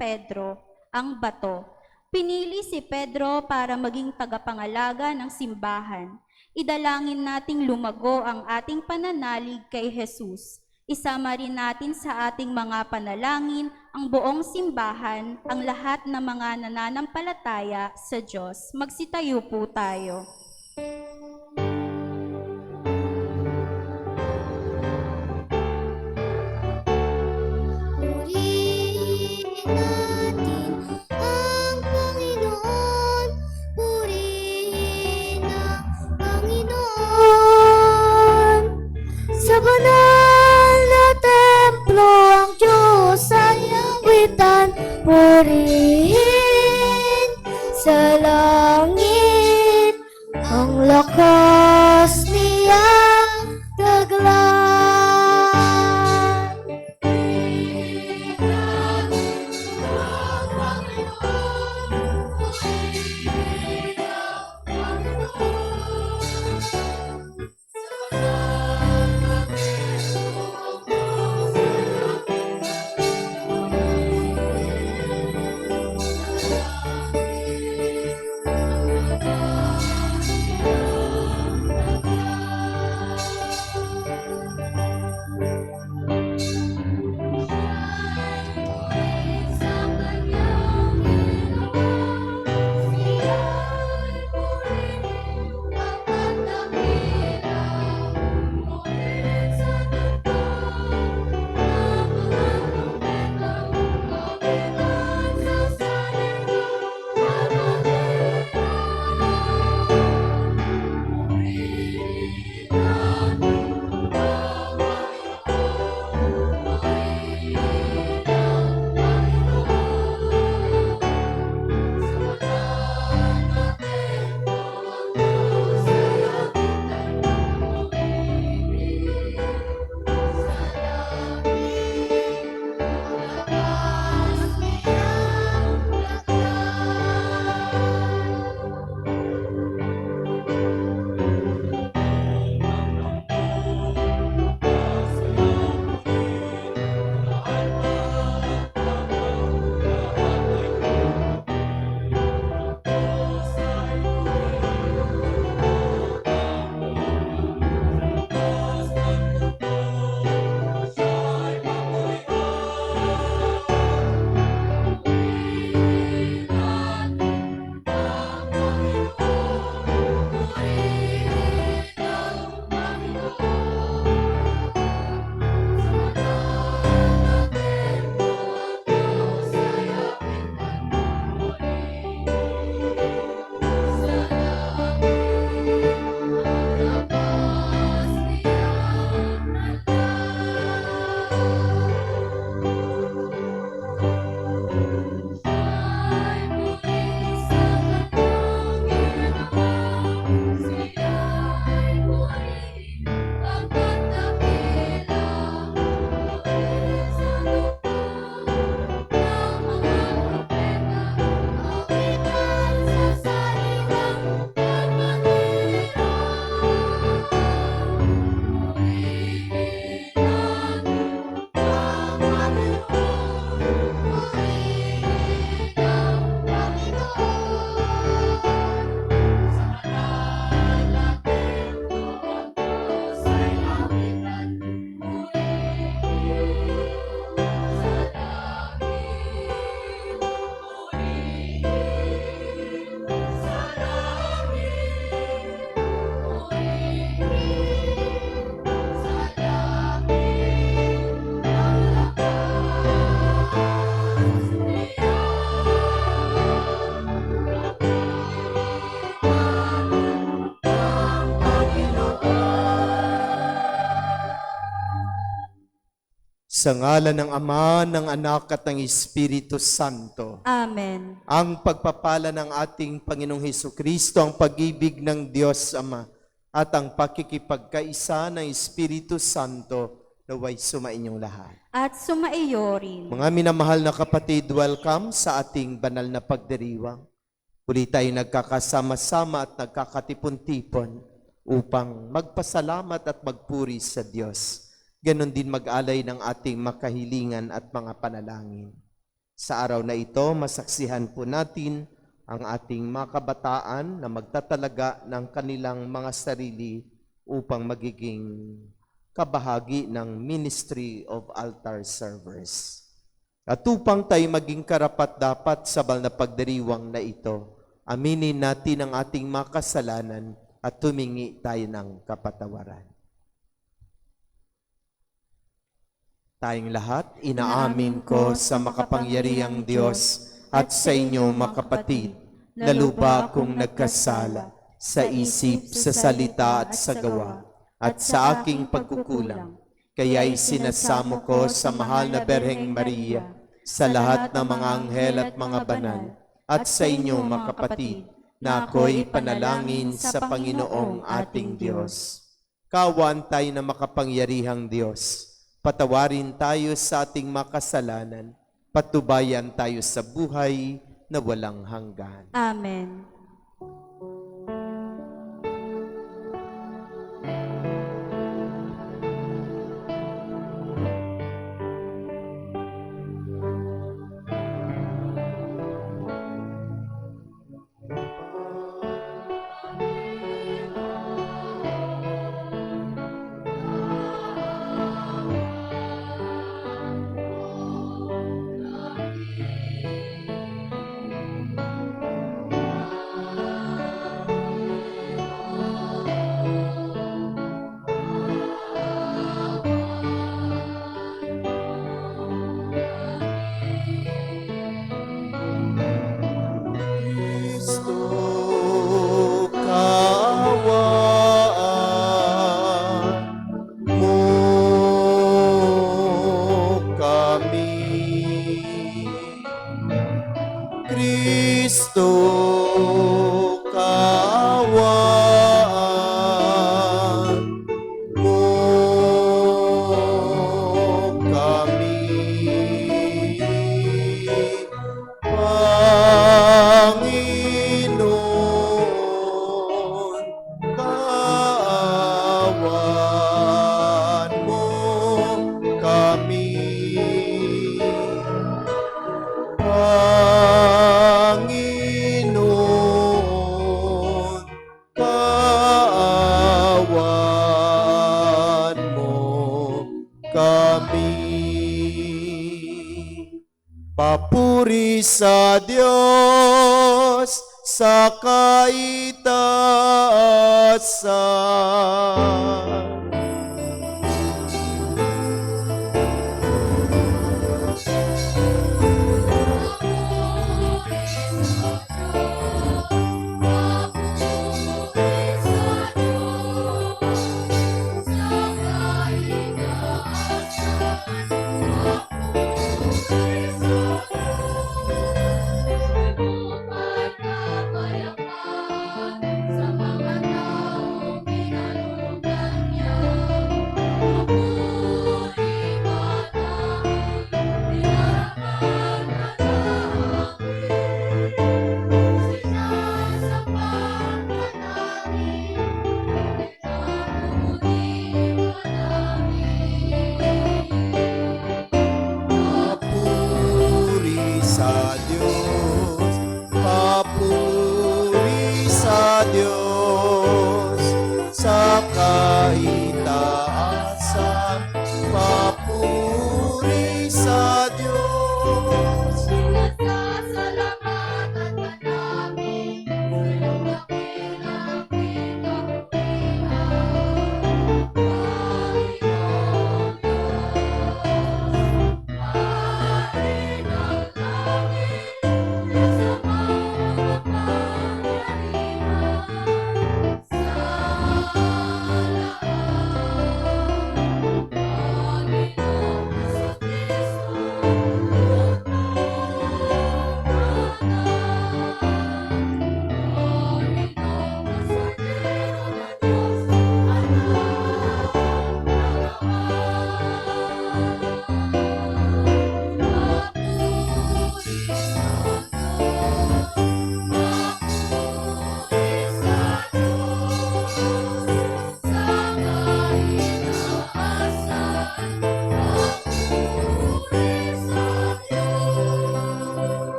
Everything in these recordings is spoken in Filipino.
Pedro, ang bato. Pinili si Pedro para maging tagapangalaga ng simbahan. Idalangin nating lumago ang ating pananalig kay Jesus. Isama rin natin sa ating mga panalangin ang buong simbahan, ang lahat ng mga nananampalataya sa Diyos. Magsitayo po tayo. Purihin natin ang Panginoon, purihin ang Panginoon. Sa banal na templo ang Diyos ay awitan, purihin sa langit ang lakas niyang taglan. Sa ngalan ng Ama, ng Anak at ng Espiritu Santo. Amen. Ang pagpapala ng ating Panginoong Hesukristo, ang pag-ibig ng Diyos Ama, at ang pakikipagkaisa ng Espiritu Santo naway sumainyong lahat. At sumaiyo rin. Mga minamahal na kapatid, welcome sa ating banal na pagdiriwang. Muli tayo nagkakasama-sama at nagkakatipon-tipon upang magpasalamat at magpuri sa Diyos. Ganon din mag-alay ng ating makahilingan at mga panalangin. Sa araw na ito, masaksihan po natin ang ating mga kabataan na magtatalaga ng kanilang mga sarili upang magiging kabahagi ng Ministry of Altar Servers. At upang tayo maging karapat-dapat sa banal na pagdiriwang na ito, aminin natin ang ating mga kasalanan at tumingi tayo ng kapatawaran. Tayong lahat, inaamin ko sa makapangyarihang Diyos at sa inyo mga kapatid, na luba akong nagkasala sa isip, sa salita at sa gawa, at sa aking pagkukulang. Kaya'y sinasamo ko sa mahal na Berheng Maria, sa lahat ng mga anghel at mga banal, at sa inyo mga kapatid, na ako'y panalangin sa Panginoong ating Diyos. Kawan tayo na makapangyarihang Diyos, patawarin tayo sa ating makasalanan, patubayan tayo sa buhay na walang hanggan. Amen. Papuri sa Diyos sa kaitaasan.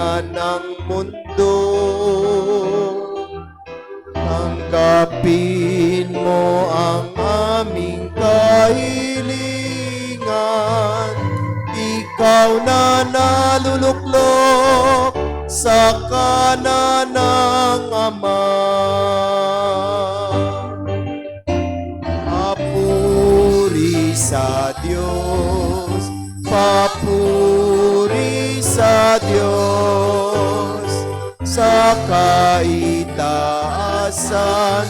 kasalanan ng mundo. Tanggapin mo ang aming kahilingan. Ikaw na naluluklok sa kanan ng Ama. Papuri sa Diyos, papuri sa Diyos, sa kaitaasan,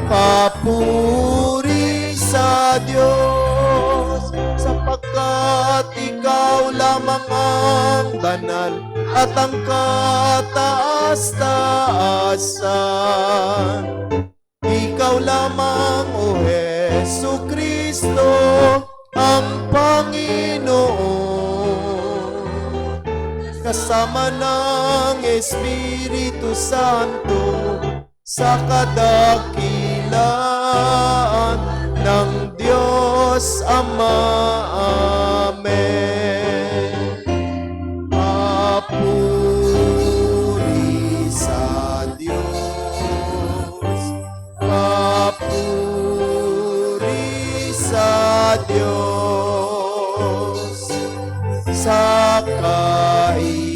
papuri sa Diyos, sapagkat ikaw lamang ang banal at ang kataas-taasan. Ikaw lamang, O Hesu Kristo, ang Panginoon. Kasama ng Espiritu Santo sa kadakilaan ng Diyos Ama. Amen. Papuri sa Diyos, papuri sa Diyos, sa kaitaasan,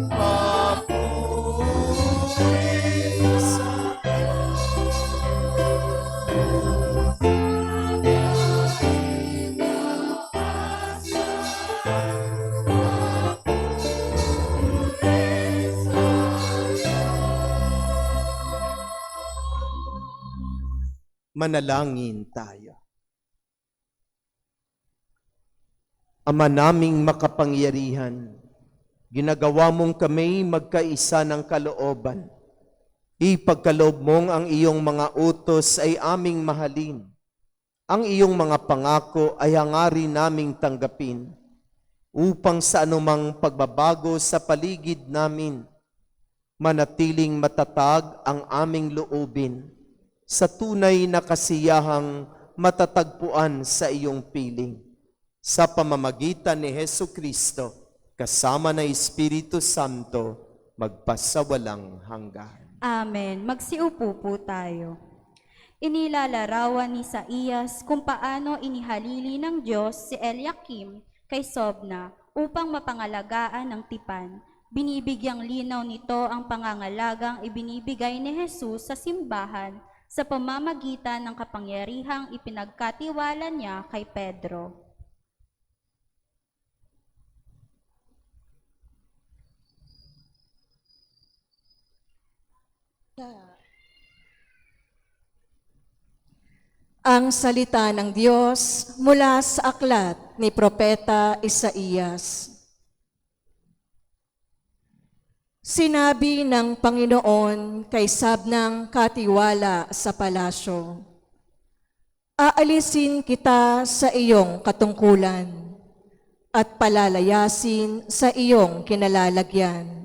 papuri sa Manalangin tayo. Ama naming makapangyarihan, ginagawa mong kami magkaisa ng kalooban. Ipagkaloob mong ang iyong mga utos ay aming mahalin. Ang iyong mga pangako ay hangarin naming tanggapin, upang sa anumang pagbabago sa paligid namin, manatiling matatag ang aming loobin sa tunay na kasiyahang matatagpuan sa iyong piling. Sa pamamagitan ni Hesu Kristo, kasama ng Espiritu Santo, magpasawalang hanggan. Amen. Magsiupo po tayo. Inilalarawan ni Isaías kung paano inihalili ng Diyos si Eliakim kay Sobna upang mapangalagaan ng tipan. Binibigyang linaw nito ang pangangalagang ibinibigay ni Jesus sa simbahan sa pamamagitan ng kapangyarihang ipinagkatiwala niya kay Pedro. Ang salita ng Diyos mula sa aklat ni Propeta Isaías. Sinabi ng Panginoon kay Sabnang katiwala sa palasyo, aalisin kita sa iyong katungkulan at palalayasin sa iyong kinalalagyan.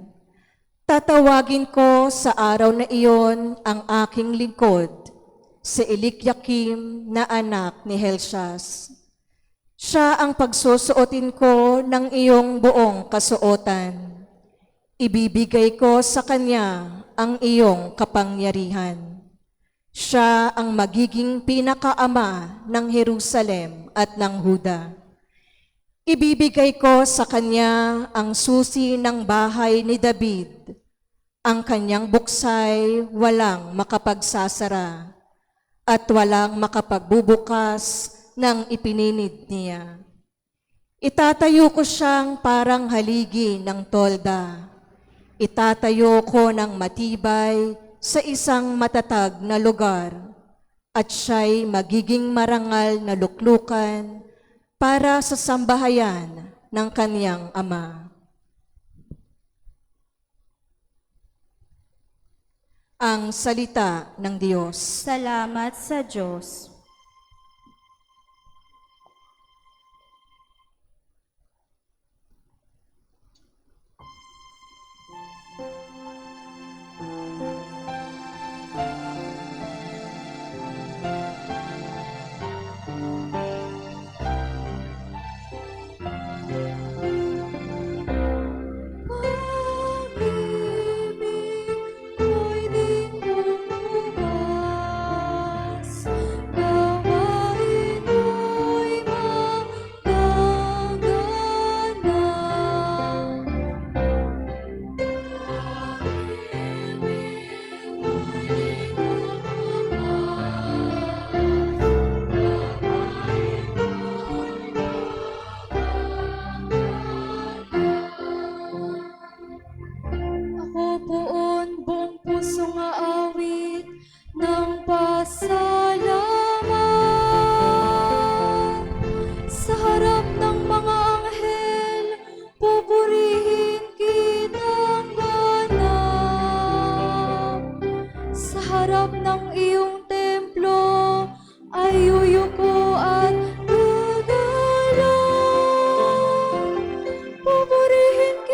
Tatawagin ko sa araw na iyon ang aking lingkod, si Eliakim na anak ni Helcias. Siya ang pagsusuotin ko ng iyong buong kasuotan. Ibibigay ko sa kanya ang iyong kapangyarihan. Siya ang magiging pinakaama ng Jerusalem at ng Huda. Ibibigay ko sa kanya ang susi ng bahay ni David. Ang kanyang buksay walang makapagsasara at walang makapagbubukas ng ipininid niya. Itatayo ko siyang parang haligi ng tolda. Itatayo ko ng matibay sa isang matatag na lugar, at siya'y magiging marangal na luklukan para sa sambahayan ng kaniyang ama. Ang salita ng Diyos. Salamat sa Diyos.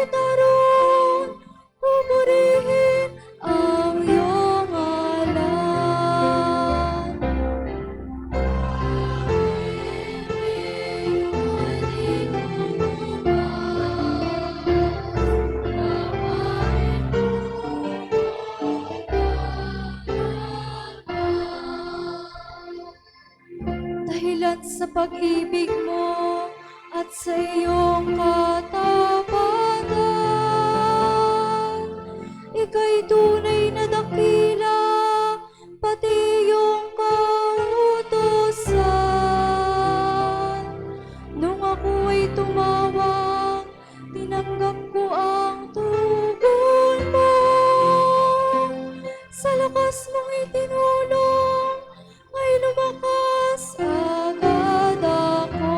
kita ron pupurihin ang iyong ngalan. Dahilan sa pag-ibig mo at sa iyong katapatan, ika'y tunay na dakila, pati iyong kautusan. Nung ako'y tumawag, tinanggap ko ang tugon mo. Sa lakas mong itinulong, ay lumakas agad ako.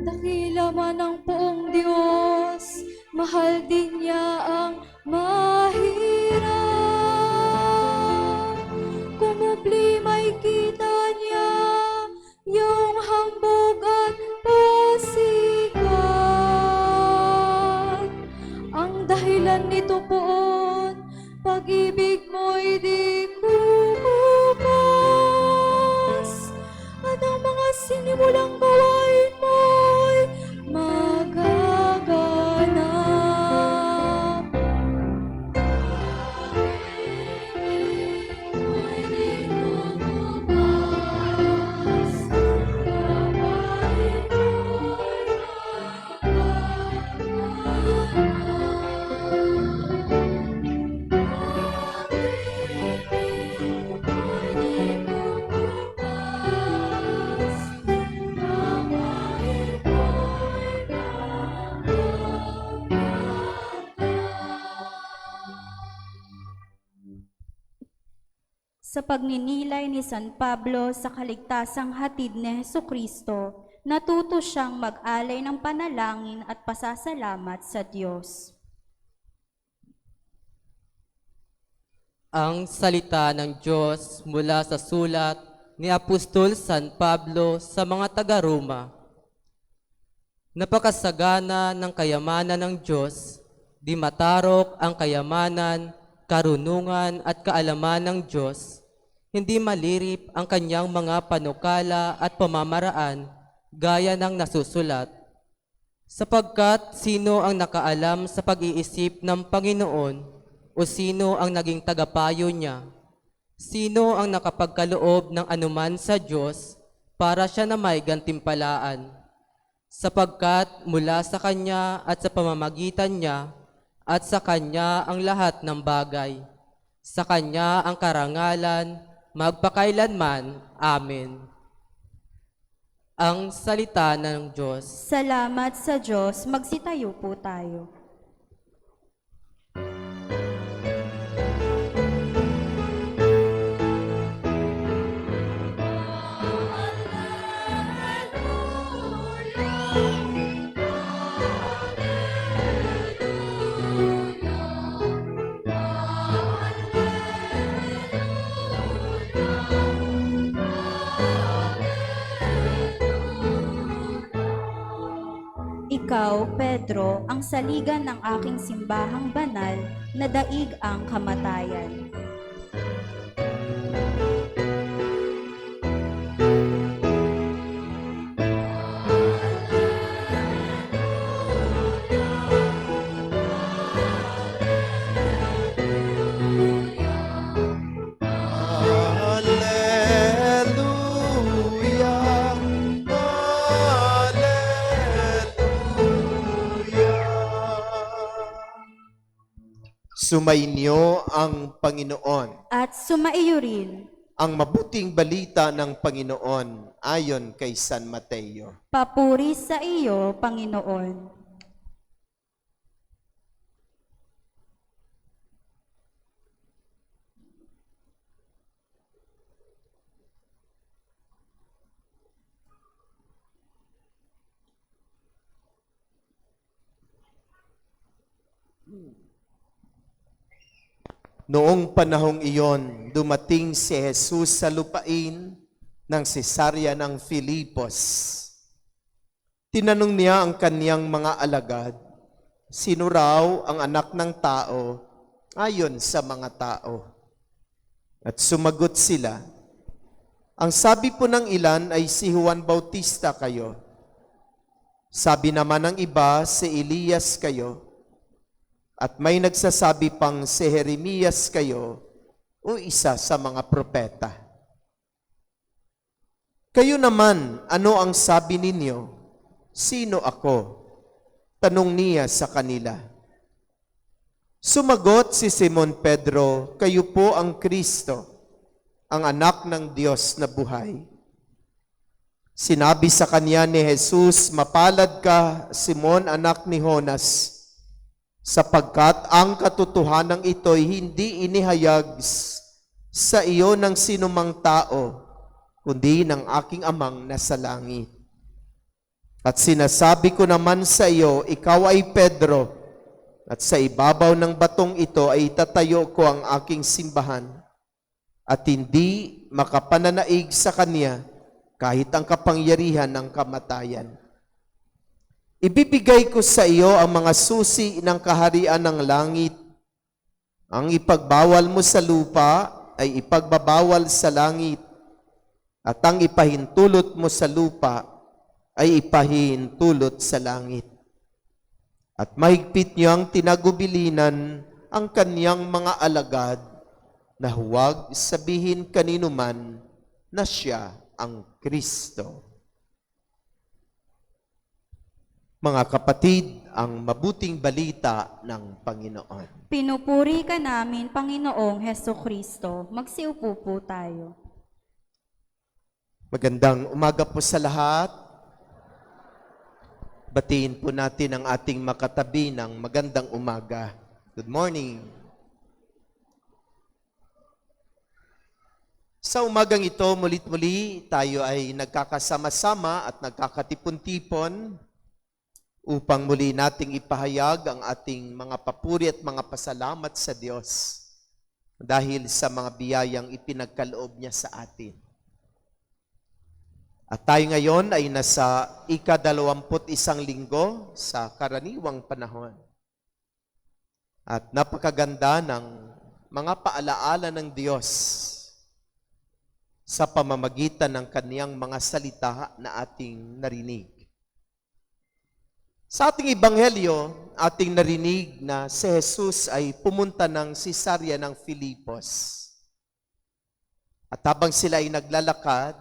Dakila man ang poong Diyos, mahal din niya ang mahirap. Kumubli may kita niya yung hambog at pasikat. Ang dahilan nito poon, pag-ibig mo'y di kukupas. At ang mga sinimulang gawain mo'y magaganap. Sa pagninilay ni San Pablo sa kaligtasang hatid ni Hesukristo, natuto siyang mag-alay ng panalangin at pasasalamat sa Diyos. Ang salita ng Diyos mula sa sulat ni Apostol San Pablo sa mga taga-Roma. Napakasagana ng kayamanan ng Diyos, di matarok ang kayamanan, karunungan at kaalaman ng Diyos, hindi malirip ang kanyang mga panukala at pamamaraan gaya ng nasusulat. Sapagkat sino ang nakaalam sa pag-iisip ng Panginoon o sino ang naging tagapayo niya? Sino ang nakapagkaloob ng anuman sa Diyos para siya na may gantimpalaan? Sapagkat mula sa Kanya at sa pamamagitan niya at sa Kanya ang lahat ng bagay. Sa Kanya ang karangalan, magpakailanman. Amen. Ang salita ng Diyos. Salamat sa Diyos, magsitayo po tayo. Ikaw, Pedro, ang saligan ng aking simbahang banal na daig ang kamatayan. Hallelujah, hallelujah. Sumainyo ang Panginoon. At sumaiyo rin, Ang mabuting balita ng Panginoon ayon kay San Mateo. papuri sa iyo, Panginoon. Noong panahong iyon, dumating si Jesus sa lupain ng Cesarea ng Filipos. Tinanong niya ang kaniyang mga alagad, sino raw ang anak ng tao ayon sa mga tao? At sumagot sila, ang sabi po ng ilan ay si Juan Bautista kayo. Sabi naman ng iba, si Elias kayo. At may nagsasabi pang si Jeremias kayo o isa sa mga propeta. Kayo naman, ano ang sabi ninyo? Sino ako? Tanong niya sa kanila. Sumagot si Simon Pedro, kayo po ang Kristo, ang anak ng Diyos na buhay. Sinabi sa kanya ni Jesus, mapalad ka, Simon, anak ni Jonas, sapagkat ang katotohanan ito'y hindi inihayag sa iyo ng sinumang tao, kundi ng aking amang nasa langit. At sinasabi ko naman sa iyo, ikaw ay Pedro, at sa ibabaw ng batong ito ay itatayo ko ang aking simbahan, at hindi makapananaig sa kanya kahit ang kapangyarihan ng kamatayan. Ibibigay ko sa iyo ang mga susi ng kaharian ng langit. Ang ipagbawal mo sa lupa ay ipagbabawal sa langit, at ang ipahintulot mo sa lupa ay ipahintulot sa langit. At mahigpit niyang tinagubilinan ang kaniyang mga alagad na huwag sabihin kanino man na siya ang Kristo. Mga kapatid, ang mabuting balita ng Panginoon. Pinupuri ka namin, Panginoong Heso Kristo. Magsiupo po tayo. Magandang umaga po sa lahat. Batiin po natin ang ating makatabi ng magandang umaga. Good morning. Sa umagang ito, mulit-muli tayo ay nagkakasama-sama at nagkakatipon-tipon upang muli nating ipahayag ang ating mga papuri at mga pasalamat sa Diyos dahil sa mga biyayang ipinagkaloob niya sa atin. At tayo ngayon ay nasa ika-21 linggo sa karaniwang panahon. At napakaganda ng mga paalaala ng Diyos sa pamamagitan ng kaniyang mga salita na ating narinig. Sa ating ebanghelyo, ating narinig na si Jesus ay pumunta ng Cesarea ng Filipos. At habang sila ay naglalakad,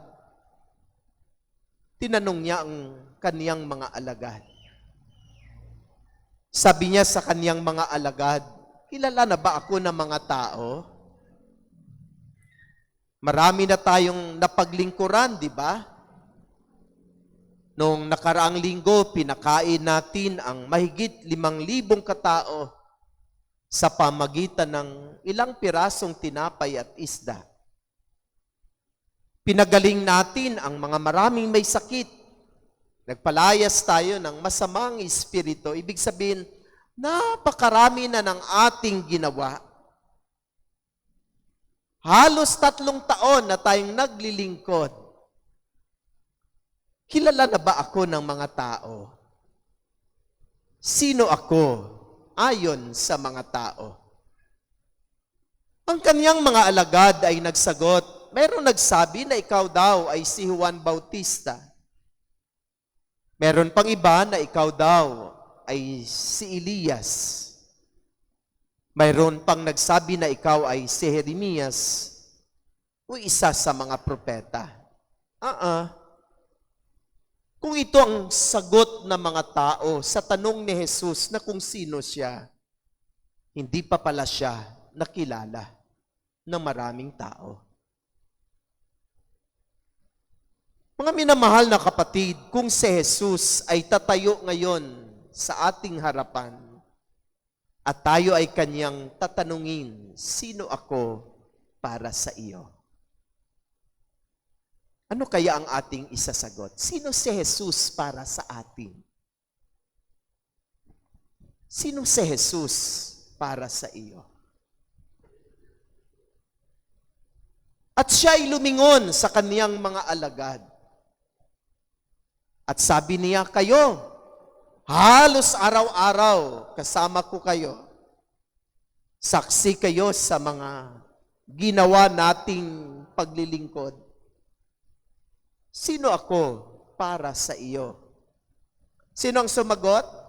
tinanong niya ang kaniyang mga alagad. Sabi niya sa kaniyang mga alagad, kilala na ba ako ng mga tao? Marami na tayong napaglingkuran, di ba? Noong nakaraang linggo, pinakain natin ang mahigit 5,000 katao sa pamagitan ng ilang pirasong tinapay at isda. Pinagaling natin ang mga maraming may sakit. Nagpalayas tayo ng masamang espiritu. Ibig sabihin, napakarami na ng ating ginawa. Halos 3 taon na tayong naglilingkod. Kilala na ba ako ng mga tao? Sino ako ayon sa mga tao? Ang kaniyang mga alagad ay nagsagot, mayroong nagsabi na ikaw daw ay si Juan Bautista. Meron pang iba na ikaw daw ay si Elias. Mayroon pang nagsabi na ikaw ay si Jeremias o isa sa mga propeta. Kung ito ang sagot ng mga tao sa tanong ni Jesus na kung sino siya, hindi pa pala siya nakilala ng maraming tao. Mga minamahal na kapatid, kung si Jesus ay tatayo ngayon sa ating harapan at tayo ay kanyang tatanungin, sino ako para sa iyo? Ano kaya ang ating isasagot? Sino si Jesus para sa atin? Sino si Jesus para sa iyo? At siya ay lumingon sa kaniyang mga alagad. At sabi niya, kayo, halos araw-araw kasama ko kayo. Saksi kayo sa mga ginawa nating paglilingkod. Sino ako para sa iyo? Sino ang sumagot?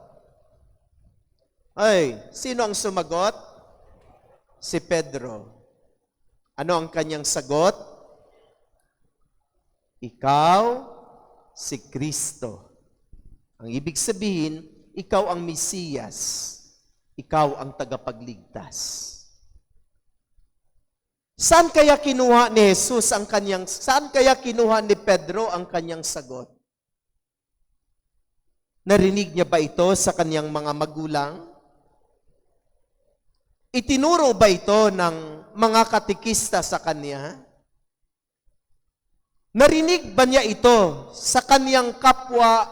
Sino ang sumagot? Si Pedro. Ano ang kanyang sagot? Ikaw, si Kristo. Ang ibig sabihin, ikaw ang Mesiyas. Ikaw ang tagapagligtas. Saan kaya kinuha ni Jesus ang kanyang, saan kaya kinuha ni Pedro ang kanyang sagot? Narinig niya ba ito sa kanyang mga magulang? Itinuro ba ito ng mga katikista sa kanya? Narinig ba niya ito sa kanyang kapwa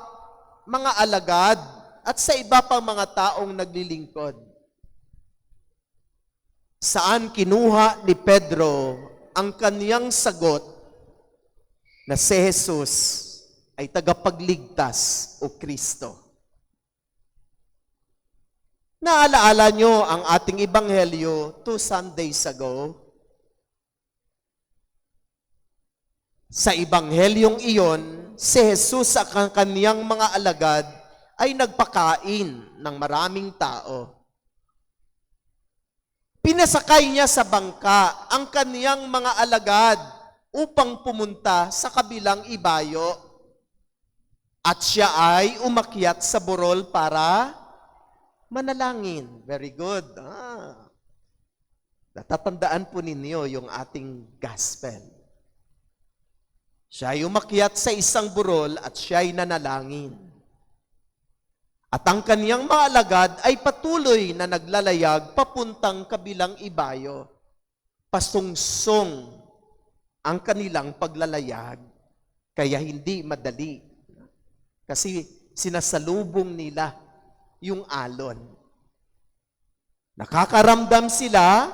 mga alagad at sa iba pang mga taong naglilingkod? Saan kinuha ni Pedro ang kaniyang sagot na si Jesus ay tagapagligtas o Kristo? Naalaala nyo ang ating ebanghelyo 2 Sundays ago? Sa ebanghelyong iyon, si Jesus at ang kaniyang mga alagad ay nagpakain ng maraming tao. Pinasakay niya sa bangka ang kaniyang mga alagad upang pumunta sa kabilang ibayo. At siya ay umakyat sa burol para manalangin. Very good. Natatandaan po ninyo yung ating gospel. Siya ay umakyat sa isang burol at siya ay nanalangin. At ang kaniyang mga alagad ay patuloy na naglalayag papuntang kabilang ibayo. Pasungsong ang kanilang paglalayag, kaya hindi madali. Kasi sinasalubong nila yung alon. Nakakaramdam sila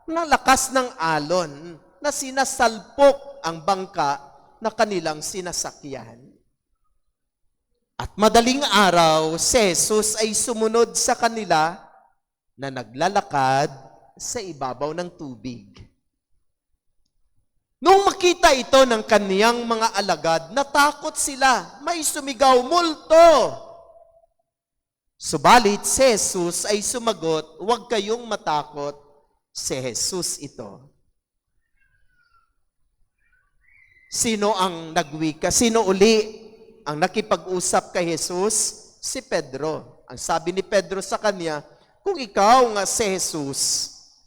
ng lakas ng alon na sinasalpok ang bangka na kanilang sinasakyan. At madaling araw, si Jesus ay sumunod sa kanila na naglalakad sa ibabaw ng tubig. Nung makita ito ng kaniyang mga alagad, natakot sila. May sumigaw, multo! Subalit si Jesus ay sumagot, huwag kayong matakot, si Jesus ito. Sino ang nagwika? Sino uli ang nakipag-usap kay Jesus? Si Pedro. Ang sabi ni Pedro sa kanya, kung ikaw nga si Jesus,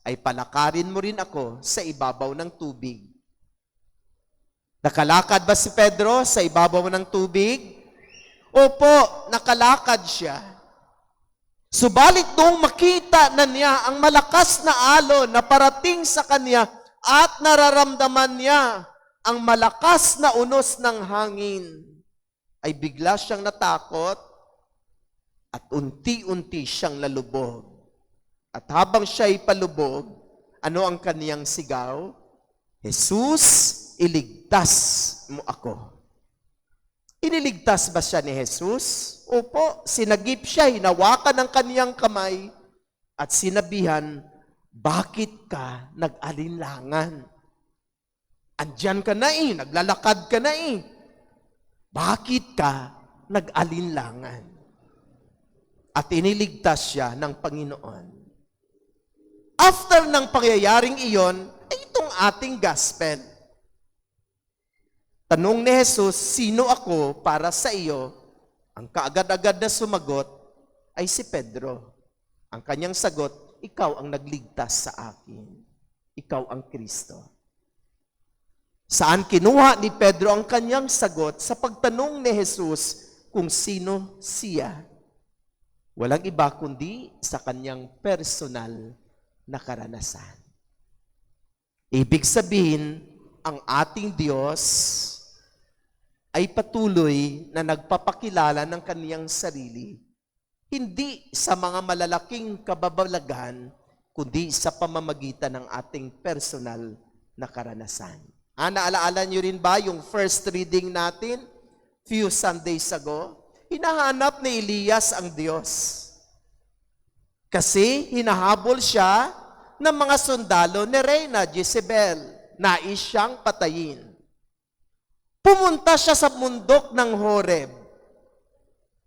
ay palakarin mo rin ako sa ibabaw ng tubig. Nakalakad ba si Pedro sa ibabaw ng tubig? Opo, nakalakad siya. Subalit nung makita na niya ang malakas na alon na parating sa kanya at nararamdaman niya ang malakas na unos ng hangin, ay bigla siyang natakot at unti-unti siyang lalubog. At habang siya ay palubog, ano ang kaniyang sigaw? Jesus, iligtas mo ako. Iniligtas ba siya ni Jesus? Opo, sinagip siya, hinawakan ng kaniyang kamay at sinabihan, bakit ka nag-alinlangan? Andyan ka na naglalakad ka na Bakit ka nag-alinlangan? At iniligtas siya ng Panginoon. After ng pangyayaring iyon, ay itong ating gospel. Tanong ni Jesus, sino ako para sa iyo? Ang kaagad-agad na sumagot ay si Pedro. Ang kanyang sagot, ikaw ang nagligtas sa akin. Ikaw ang Kristo. Saan kinuha ni Pedro ang kanyang sagot sa pagtanong ni Jesus kung sino siya? Walang iba kundi sa kanyang personal na karanasan. Ibig sabihin, ang ating Diyos ay patuloy na nagpapakilala ng kaniyang sarili. Hindi sa mga malalaking kababalagan, kundi sa pamamagitan ng ating personal na karanasan. Naalaala niyo rin ba yung first reading natin few Sundays ago? Hinahanap ni Elias ang Diyos. Kasi hinahabol siya ng mga sundalo ni Reyna Jezebel. Nais siyang patayin. Pumunta siya sa bundok ng Horeb.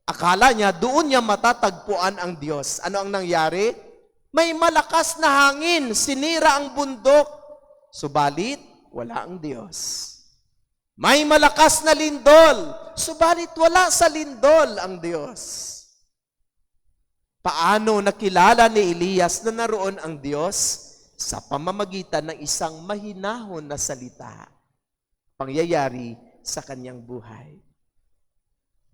Akala niya doon niya matatagpuan ang Diyos. Ano ang nangyari? May malakas na hangin, sinira ang bundok. Subalit, wala ang Diyos. May malakas na lindol, subalit wala sa lindol ang Diyos. Paano nakilala ni Elias na naroon ang Diyos? Sa pamamagitan ng isang mahinahon na salita. Pangyayari sa kanyang buhay.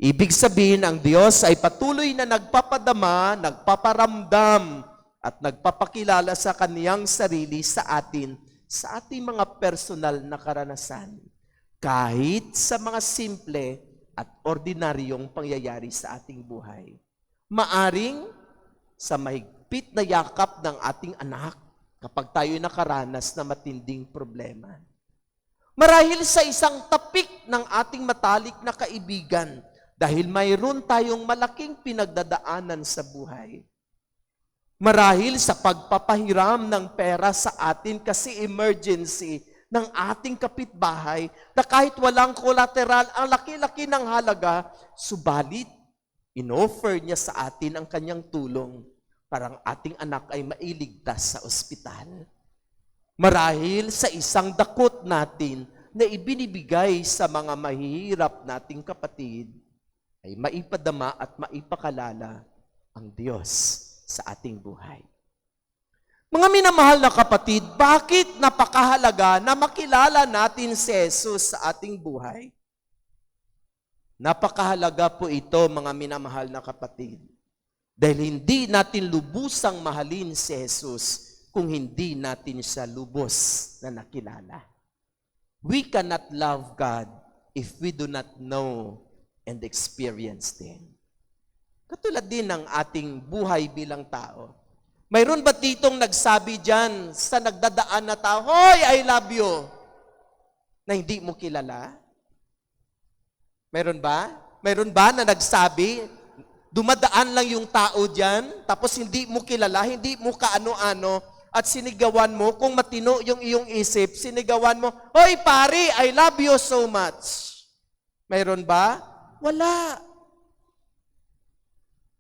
Ibig sabihin, ang Diyos ay patuloy na nagpapadama, nagpaparamdam, at nagpapakilala sa kaniyang sarili sa atin, sa ating mga personal na karanasan. Kahit sa mga simple at ordinaryong pangyayari sa ating buhay. Maaring sa mahigpit na yakap ng ating anak kapag tayo nakaranas na matinding problema. Marahil sa isang tapik ng ating matalik na kaibigan dahil mayroon tayong malaking pinagdadaanan sa buhay. Marahil sa pagpapahiram ng pera sa atin kasi emergency ng ating kapitbahay na kahit walang collateral, ang laki-laki ng halaga, subalit inoffer niya sa atin ang kanyang tulong para ang ating anak ay mailigtas sa ospital. Marahil sa isang dakot natin na ibinibigay sa mga mahihirap nating kapatid, ay maipadama at maipakalala ang Diyos sa ating buhay. Mga minamahal na kapatid, bakit napakahalaga na makilala natin si Jesus sa ating buhay? Napakahalaga po ito, mga minamahal na kapatid. Dahil hindi natin lubusang mahalin si Jesus kung hindi natin siya lubos na nakilala. We cannot love God if we do not know and experience Him. Katulad din ng ating buhay bilang tao. Mayroon ba ditong nagsabi dyan sa nagdadaan na tao, "Hoy, I love you," na hindi mo kilala? Mayroon ba? Mayroon ba na nagsabi, dumadaan lang yung tao dyan, tapos hindi mo kilala, hindi mo kaano-ano, at sinigawan mo, kung matino yung iyong isip, sinigawan mo, "Hoy, pare, I love you so much." Mayroon ba? Wala.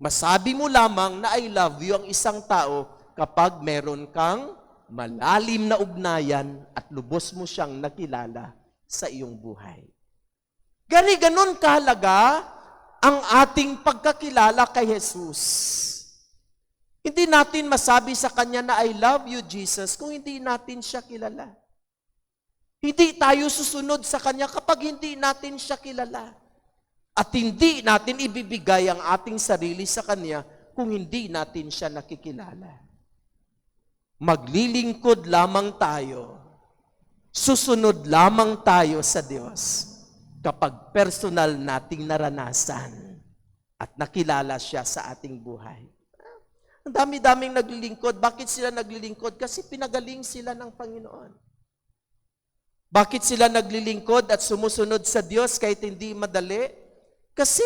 Masabi mo lamang na I love you ang isang tao kapag meron kang malalim na ugnayan at lubos mo siyang nakilala sa iyong buhay. Ganun kahalaga ang ating pagkakilala kay Jesus. Hindi natin masabi sa Kanya na I love you, Jesus, kung hindi natin siya kilala. Hindi tayo susunod sa Kanya kapag hindi natin siya kilala. At hindi natin ibibigay ang ating sarili sa Kanya kung hindi natin siya nakikilala. Maglilingkod lamang tayo, susunod lamang tayo sa Diyos kapag personal nating naranasan at nakilala siya sa ating buhay. Ang dami-daming naglilingkod. Bakit sila naglilingkod? Kasi pinagaling sila ng Panginoon. Bakit sila naglilingkod at sumusunod sa Diyos kahit hindi madali? Kasi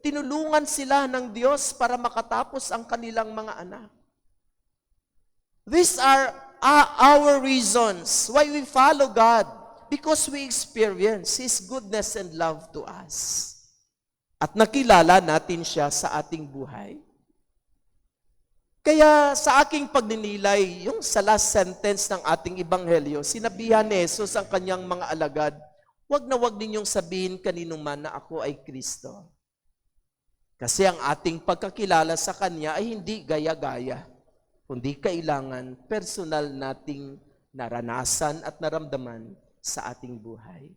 tinulungan sila ng Diyos para makatapos ang kanilang mga anak. These are our reasons why we follow God. Because we experience His goodness and love to us. At nakilala natin siya sa ating buhay. Kaya sa aking pagninilay, yung sa last sentence ng ating ebanghelyo, sinabihan ni Jesus ang kanyang mga alagad, "Wag na wag ninyong sabihin kanino man na ako ay Kristo." Kasi ang ating pagkakilala sa Kanya ay hindi gaya-gaya, kundi kailangan personal nating naranasan at naramdaman sa ating buhay.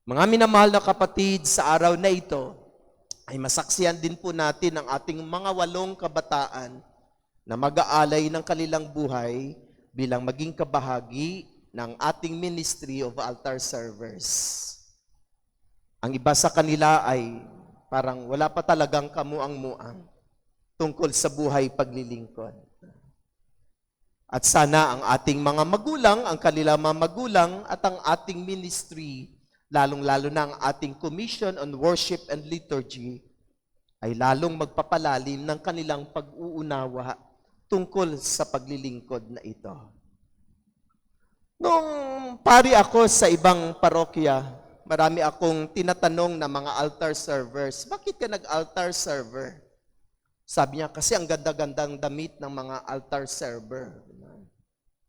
Mga minamahal na kapatid, sa araw na ito, ay masaksiyan din po natin ang ating mga 8 kabataan na mag-aalay ng kanilang buhay bilang maging kabahagi ng ating Ministry of Altar Servers. Ang iba sa kanila ay parang wala pa talagang kamuang-muang. tungkol sa buhay paglilingkod. At sana ang ating mga magulang, ang kanilang mga magulang at ang ating ministry, lalong-lalo na ang ating Commission on Worship and Liturgy, ay lalong magpapalalim ng kanilang pag-uunawa tungkol sa paglilingkod na ito. Nung pari ako sa ibang parokya, marami akong tinatanong na mga altar servers, bakit ka nag-altar server? Sabi niya, kasi ang ganda-gandang damit ng mga altar server.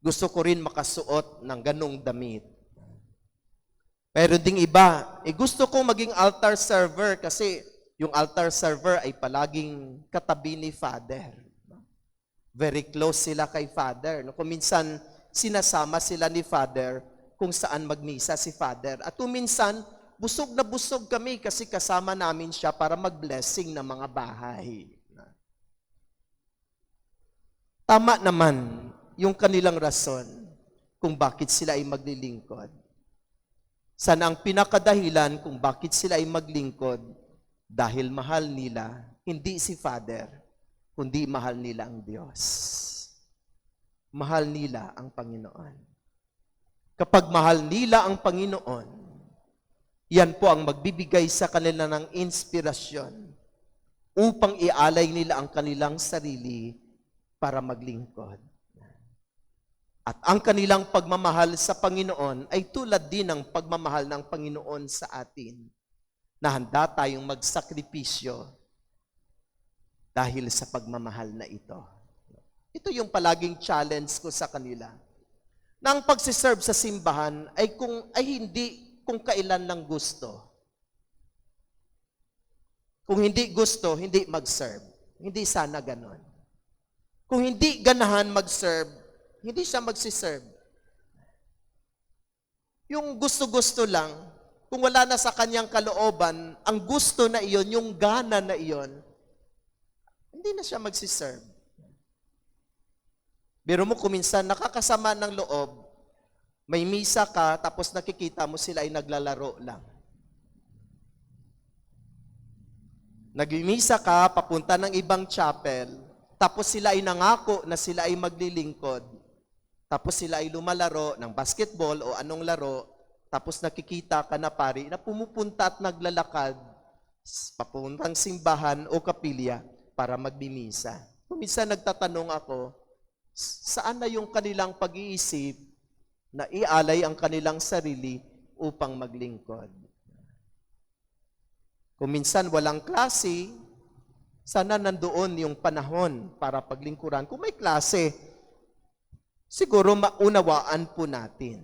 Gusto ko rin makasuot ng ganong damit. Pero ding iba, gusto ko maging altar server kasi yung altar server ay palaging katabi ni Father. Very close sila kay Father. Kung minsan, sinasama sila ni Father kung saan magmisa si Father. At kung minsan, busog na busog kami kasi kasama namin siya para mag-blessing ng mga bahay. Tama naman yung kanilang rason kung bakit sila ay maglilingkod. Sana ang pinakadahilan kung bakit sila ay maglingkod dahil mahal nila, hindi si Father, kundi mahal nila ang Diyos. Mahal nila ang Panginoon. Kapag mahal nila ang Panginoon, yan po ang magbibigay sa kanila ng inspirasyon upang ialay nila ang kanilang sarili para maglingkod. At ang kanilang pagmamahal sa Panginoon ay tulad din ng pagmamahal ng Panginoon sa atin, na handa tayong magsakripisyo dahil sa pagmamahal na ito. Ito yung palaging challenge ko sa kanila. Na ang pagsiserve sa simbahan ay hindi kung kailan lang gusto. Kung hindi gusto, hindi mag-serve. Hindi sana ganon. Kung hindi ganahan mag-serve, hindi siya magsiserve. Yung gusto-gusto lang, kung wala na sa kanyang kalooban, ang gusto na iyon, yung gana na iyon, hindi na siya magsiserve. Biro mo kuminsan, nakakasama ng loob, may misa ka, tapos nakikita mo sila ay naglalaro lang. Nagmimisa ka, papunta ng ibang chapel, tapos sila ay nangako na sila ay maglilingkod. Tapos sila ay lumalaro ng basketball o anong laro, tapos nakikita ka na pari na pumupunta at naglalakad papuntang simbahan o kapilya para magmimisa. Minsan nagtatanong ako, saan na yung kanilang pag-iisip na ialay ang kanilang sarili upang maglingkod? Kung minsan walang klase, sana nandoon yung panahon para paglingkuran. Kung may klase, siguro maunawaan po natin.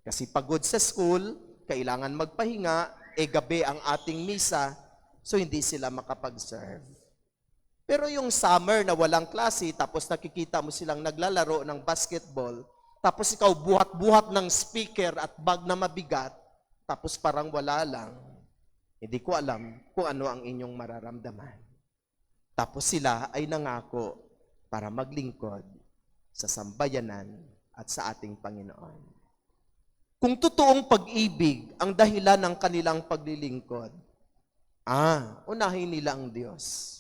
Kasi pagod sa school, kailangan magpahinga, gabi ang ating misa, so hindi sila makapag-serve. Pero yung summer na walang klase, tapos nakikita mo silang naglalaro ng basketball, tapos ikaw buhat-buhat ng speaker at bag na mabigat, tapos parang wala lang, hindi ko alam kung ano ang inyong mararamdaman. Tapos sila ay nangako para maglingkod sa sambayanan at sa ating Panginoon. Kung totoong pag-ibig ang dahilan ng kanilang paglilingkod, unahin nila ang Diyos.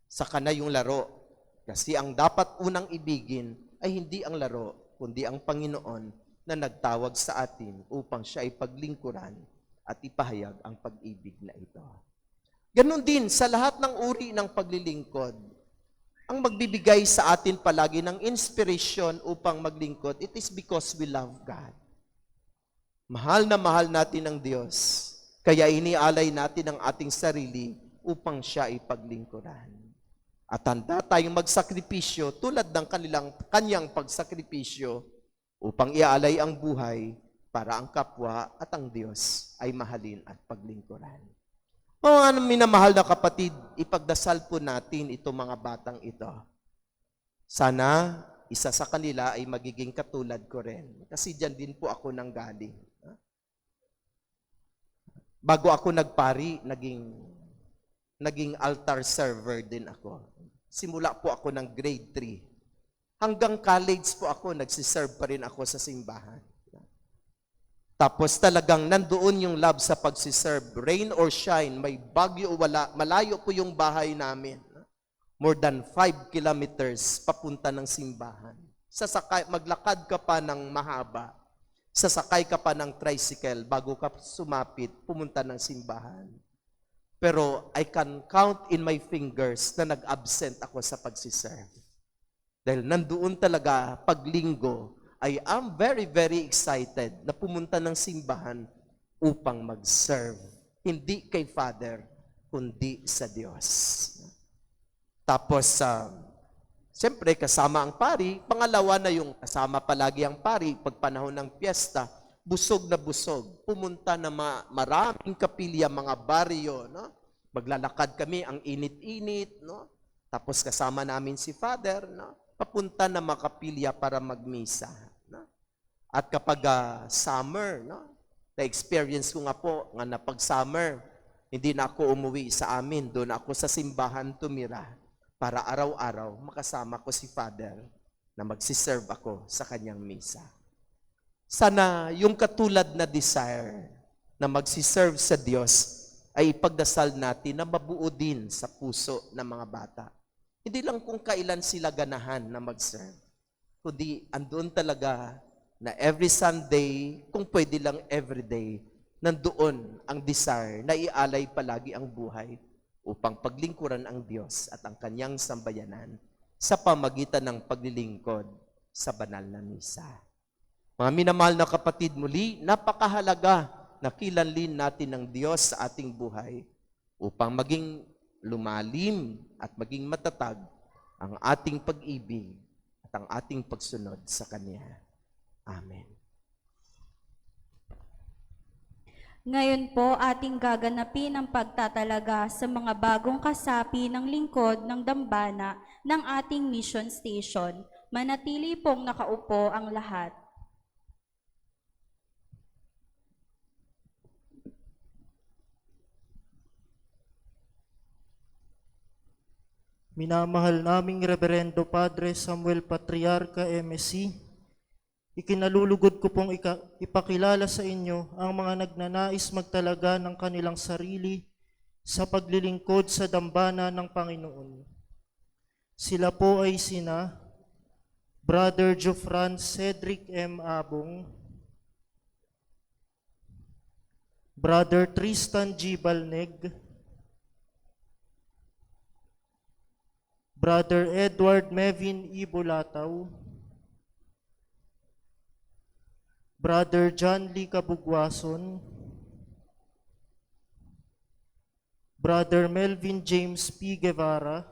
Saka na yung laro. Kasi ang dapat unang ibigin ay hindi ang laro, kundi ang Panginoon na nagtawag sa atin upang siya ay paglingkuran at ipahayag ang pag-ibig na ito. Ganon din sa lahat ng uri ng paglilingkod. Ang magbibigay sa atin palagi ng inspiration upang maglingkod, it is because we love God. Mahal na mahal natin ang Diyos, kaya inialay natin ang ating sarili upang siya ay paglingkuran. At handa tayong magsakripisyo tulad ng kanyang pagsakripisyo upang ialay ang buhay para ang kapwa at ang Diyos ay mahalin at paglingkuran. Mga minamahal na kapatid, ipagdasal po natin itong mga batang ito. Sana isa sa kanila ay magiging katulad ko rin. Kasi dyan din po ako nanggaling. Bago ako nagpari, naging altar server din ako. Simula po ako ng grade 3. Hanggang college po ako, nagsiserve pa rin ako sa simbahan. Tapos talagang nandoon yung love sa pagsiserve. Rain or shine, may bagyo o wala, malayo po yung bahay namin. more than 5 kilometers papunta ng simbahan. Maglakad ka pa ng mahaba, sasakay ka pa ng tricycle bago ka sumapit, pumunta ng simbahan. Pero I can count in my fingers na nag-absent ako sa pagsiserve. Dahil nandoon talaga, paglinggo, I am very, very excited na pumunta ng simbahan upang mag-serve. Hindi kay Father, kundi sa Diyos. Tapos, siyempre, kasama ang pari. Pangalawa na yung kasama palagi ang pari. Pag panahon ng piyesta, busog na busog. Pumunta na maraming kapilya, mga baryo. No? Maglalakad kami, ang init-init. No? Tapos kasama namin si Father. No? Papunta na makapilya para magmisa. No? At kapag summer, no? Na-experience ko nga po, nga na pag summer, hindi na ako umuwi sa amin. Doon ako sa simbahan tumira para araw-araw makasama ko si Father na magsiserve ako sa kanyang misa. Sana yung katulad na desire na magsiserve sa Diyos ay ipagdasal natin na mabuo din sa puso ng mga bata. Hindi lang kung kailan sila ganahan na mag-serve, kundi andun talaga na every Sunday, kung pwede lang everyday, nandoon ang desire na ialay palagi ang buhay upang paglingkuran ang Diyos at ang kanyang sambayanan sa pamagitan ng paglilingkod sa banal na misa. Mga minamahal na kapatid, muli, napakahalaga na kilanlin natin ng Diyos sa ating buhay upang maging lumalim at maging matatag ang ating pag-ibig at ang ating pagsunod sa Kanya. Amen. Ngayon po ating gaganapin ang pagtatalaga sa mga bagong kasapi ng lingkod ng dambana ng ating mission station. Manatili pong nakaupo ang lahat. Minamahal naming Reverendo Padre Samuel Patriarca MSC, ikinalulugod ko pong ipakilala sa inyo ang mga nagnanais magtalaga ng kanilang sarili sa paglilingkod sa dambana ng Panginoon. Sila po ay sina Brother Jofran Cedric M. Abong, Brother Tristan G. Balneg, Brother Edward Mevin E. Bulataw, Brother John Lee Kabugwason, Brother Melvin James P. Guevara,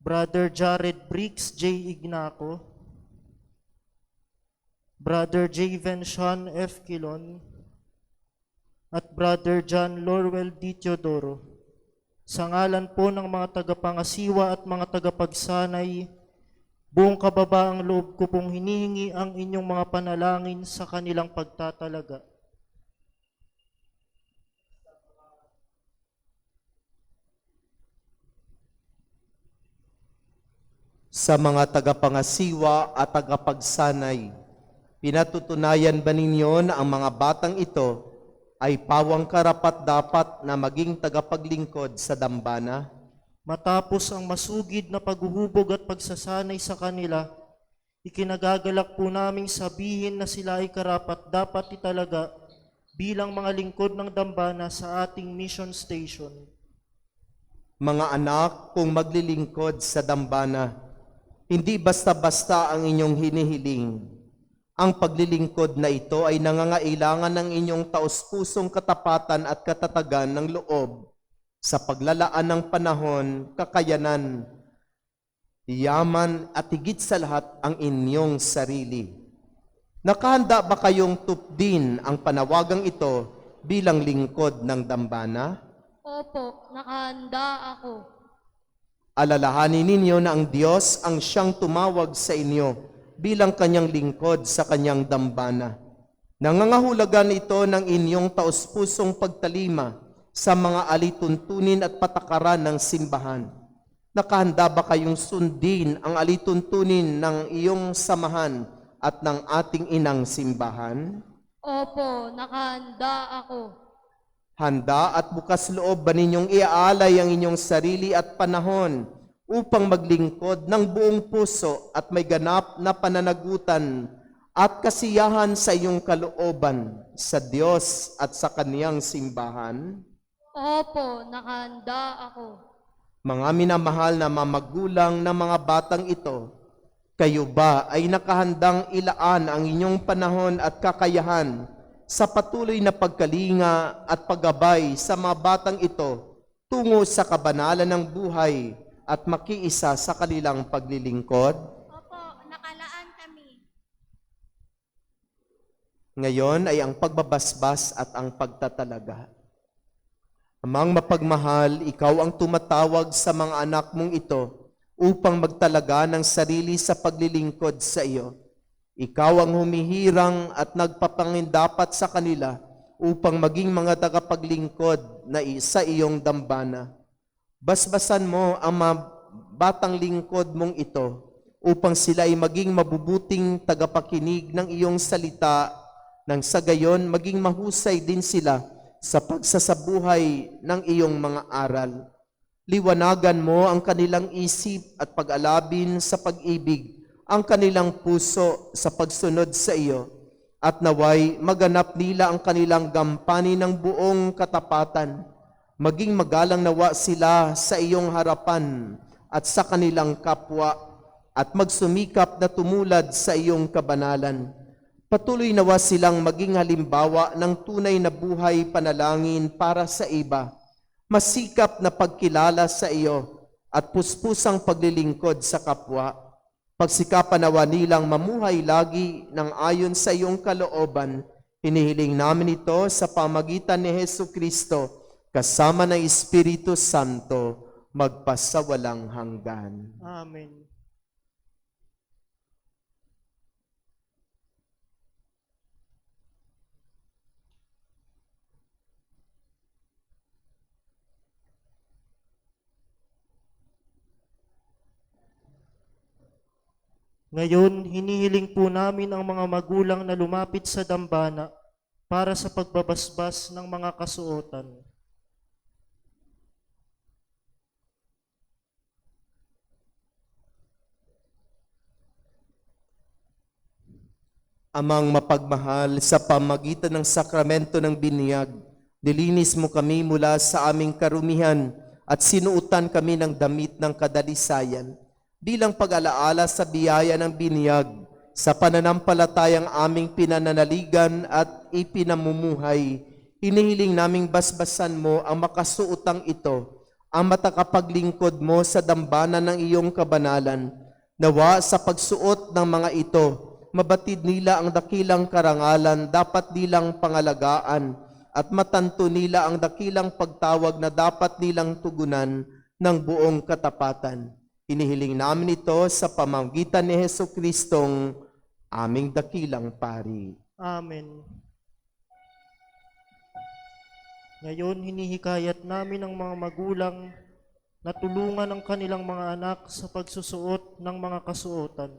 Brother Jared Briggs J. Ignaco, Brother Javen Sean F. Quilon, at Brother John Lorwell D. Teodoro. Sa ngalan po ng mga tagapangasiwa at mga tagapagsanay, buong kababaang loob ko pong hinihingi ang inyong mga panalangin sa kanilang pagtatalaga. Sa mga tagapangasiwa at tagapagsanay, pinatutunayan ba ninyo na ang mga batang ito ay pawang karapat-dapat na maging tagapaglingkod sa dambana? Matapos ang masugid na paghuhubog at pagsasanay sa kanila, ikinagagalak po naming sabihin na sila ay karapat-dapat italaga bilang mga lingkod ng dambana sa ating mission station. Mga anak, kung maglilingkod sa dambana, hindi basta-basta ang inyong hinihiling. Ang paglilingkod na ito ay nangangailangan ng inyong taos-pusong katapatan at katatagan ng loob sa paglalaan ng panahon, kakayanan, yaman at higit sa lahat ang inyong sarili. Nakahanda ba kayong tupdin ang panawagang ito bilang lingkod ng dambana? Opo, nakahanda ako. Alalahanin ninyo na ang Diyos ang siyang tumawag sa inyo bilang kanyang lingkod sa kanyang dambana. Nangangahulugan ito ng inyong taos-pusong pagtalima sa mga alituntunin at patakaran ng simbahan. Nakahanda ba kayong sundin ang alituntunin ng iyong samahan at ng ating inang simbahan? Opo, nakahanda ako. Handa at bukas loob ba ninyong iaalay ang inyong sarili at panahon upang maglingkod ng buong puso at may ganap na pananagutan at kasiyahan sa iyong kalooban sa Diyos at sa Kaniyang simbahan? Opo, nakahanda ako. Mga minamahal na mamagulang ng mga batang ito, kayo ba ay nakahandang ilaan ang inyong panahon at kakayahan sa patuloy na pagkalinga at paggabay sa mga batang ito tungo sa kabanalan ng buhay at makiisa sa kanilang paglilingkod? Opo, nakalaan kami. Ngayon ay ang pagbabasbas at ang pagtatalaga. Amang mapagmahal, ikaw ang tumatawag sa mga anak mong ito upang magtalaga ng sarili sa paglilingkod sa iyo. Ikaw ang humihirang at nagpapangindapat sa kanila upang maging mga tagapaglingkod na sa iyong dambana. Basbasan mo ang mga batang lingkod mong ito upang sila ay maging mabubuting tagapakinig ng iyong salita nang sa gayon maging mahusay din sila sa pagsasabuhay ng iyong mga aral. Liwanagan mo ang kanilang isip at pag-alabin sa pag-ibig, ang kanilang puso sa pagsunod sa iyo, at naway maganap nila ang kanilang gampanin ng buong katapatan. Maging magalang nawa sila sa iyong harapan at sa kanilang kapwa, at magsumikap na tumulad sa iyong kabanalan. Patuloy nawa silang maging halimbawa ng tunay na buhay panalangin para sa iba, masikap na pagkilala sa iyo at puspusang paglilingkod sa kapwa. Pagsikapan nawa nilang mamuhay lagi ng ayon sa iyong kalooban. Hinihiling namin ito sa pamagitan ni Jesucristo kasama ng Espiritu Santo magpasawalang hanggan. Amen. Ngayon, hinihiling po namin ang mga magulang na lumapit sa dambana para sa pagbabasbas ng mga kasuotan. Amang mapagmahal, sa pamagitan ng sakramento ng binyag, nilinis mo kami mula sa aming karumihan at sinuutan kami ng damit ng kadalisayan bilang pag-alaala sa biyaya ng binyag sa pananampalatayang aming pinananaligan at ipinamumuhay. Hinihiling naming basbasan mo ang makasuutang ito, ang matakapaglingkod mo sa dambana ng iyong kabanalan. Nawa sa pagsuot ng mga ito, mabatid nila ang dakilang karangalan dapat nilang pangalagaan at matanto nila ang dakilang pagtawag na dapat nilang tugunan ng buong katapatan. Hinihiling namin ito sa pamamagitan ni Jesucristong aming dakilang pari. Amen. Ngayon, hinihikayat namin ang mga magulang na tulungan ang kanilang mga anak sa pagsusuot ng mga kasuotan.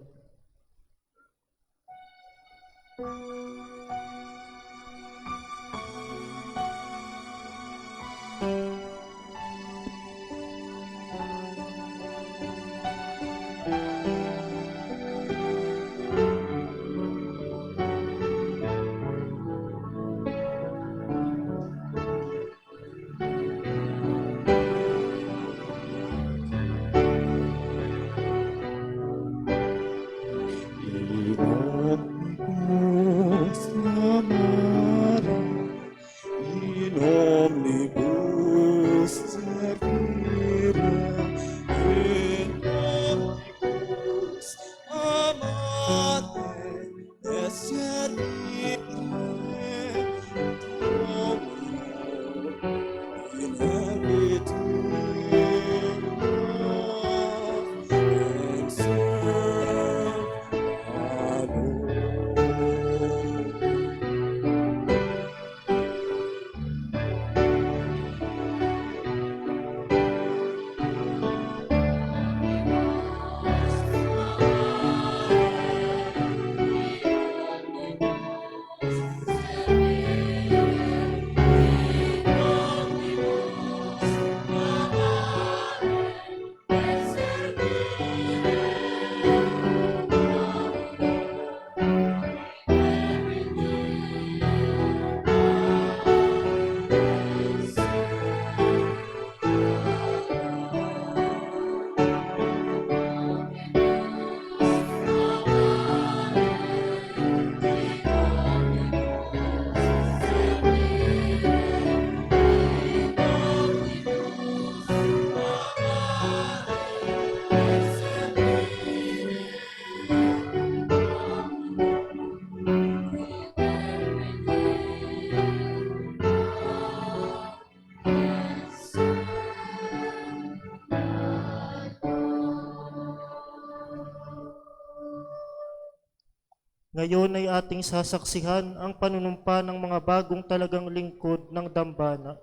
Ngayon ay ating sasaksihan ang panunumpa ng mga bagong talagang lingkod ng dambana.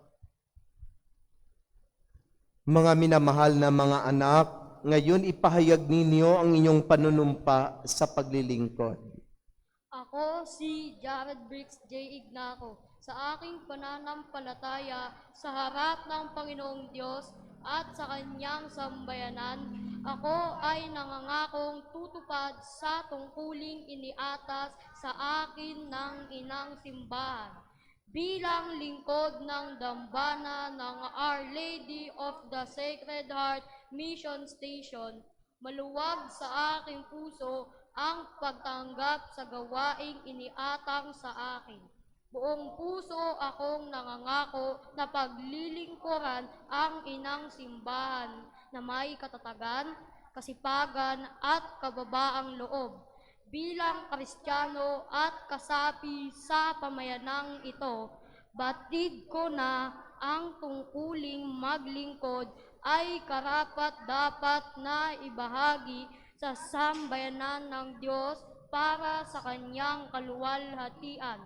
Mga minamahal na mga anak, ngayon ipahayag ninyo ang inyong panunumpa sa paglilingkod. Ako si Jared Briggs J. Ignaco. Sa aking pananampalataya sa harap ng Panginoong Diyos at sa kanyang sambayanan, ako ay nangangakong tutupad sa tungkuling iniatas sa akin ng inang simbahan. Bilang lingkod ng dambana ng Our Lady of the Sacred Heart Mission Station, maluwag sa aking puso ang pagtanggap sa gawaing iniatang sa akin. Buong puso akong nangangako na paglilingkuran ang inang simbahan na may katatagan, kasipagan at kababaang loob. Bilang Kristiyano at kasapi sa pamayanang ito, batid ko na ang tungkuling maglingkod ay karapat-dapat na ibahagi sa sambayanan ng Diyos para sa kanyang kaluwalhatian.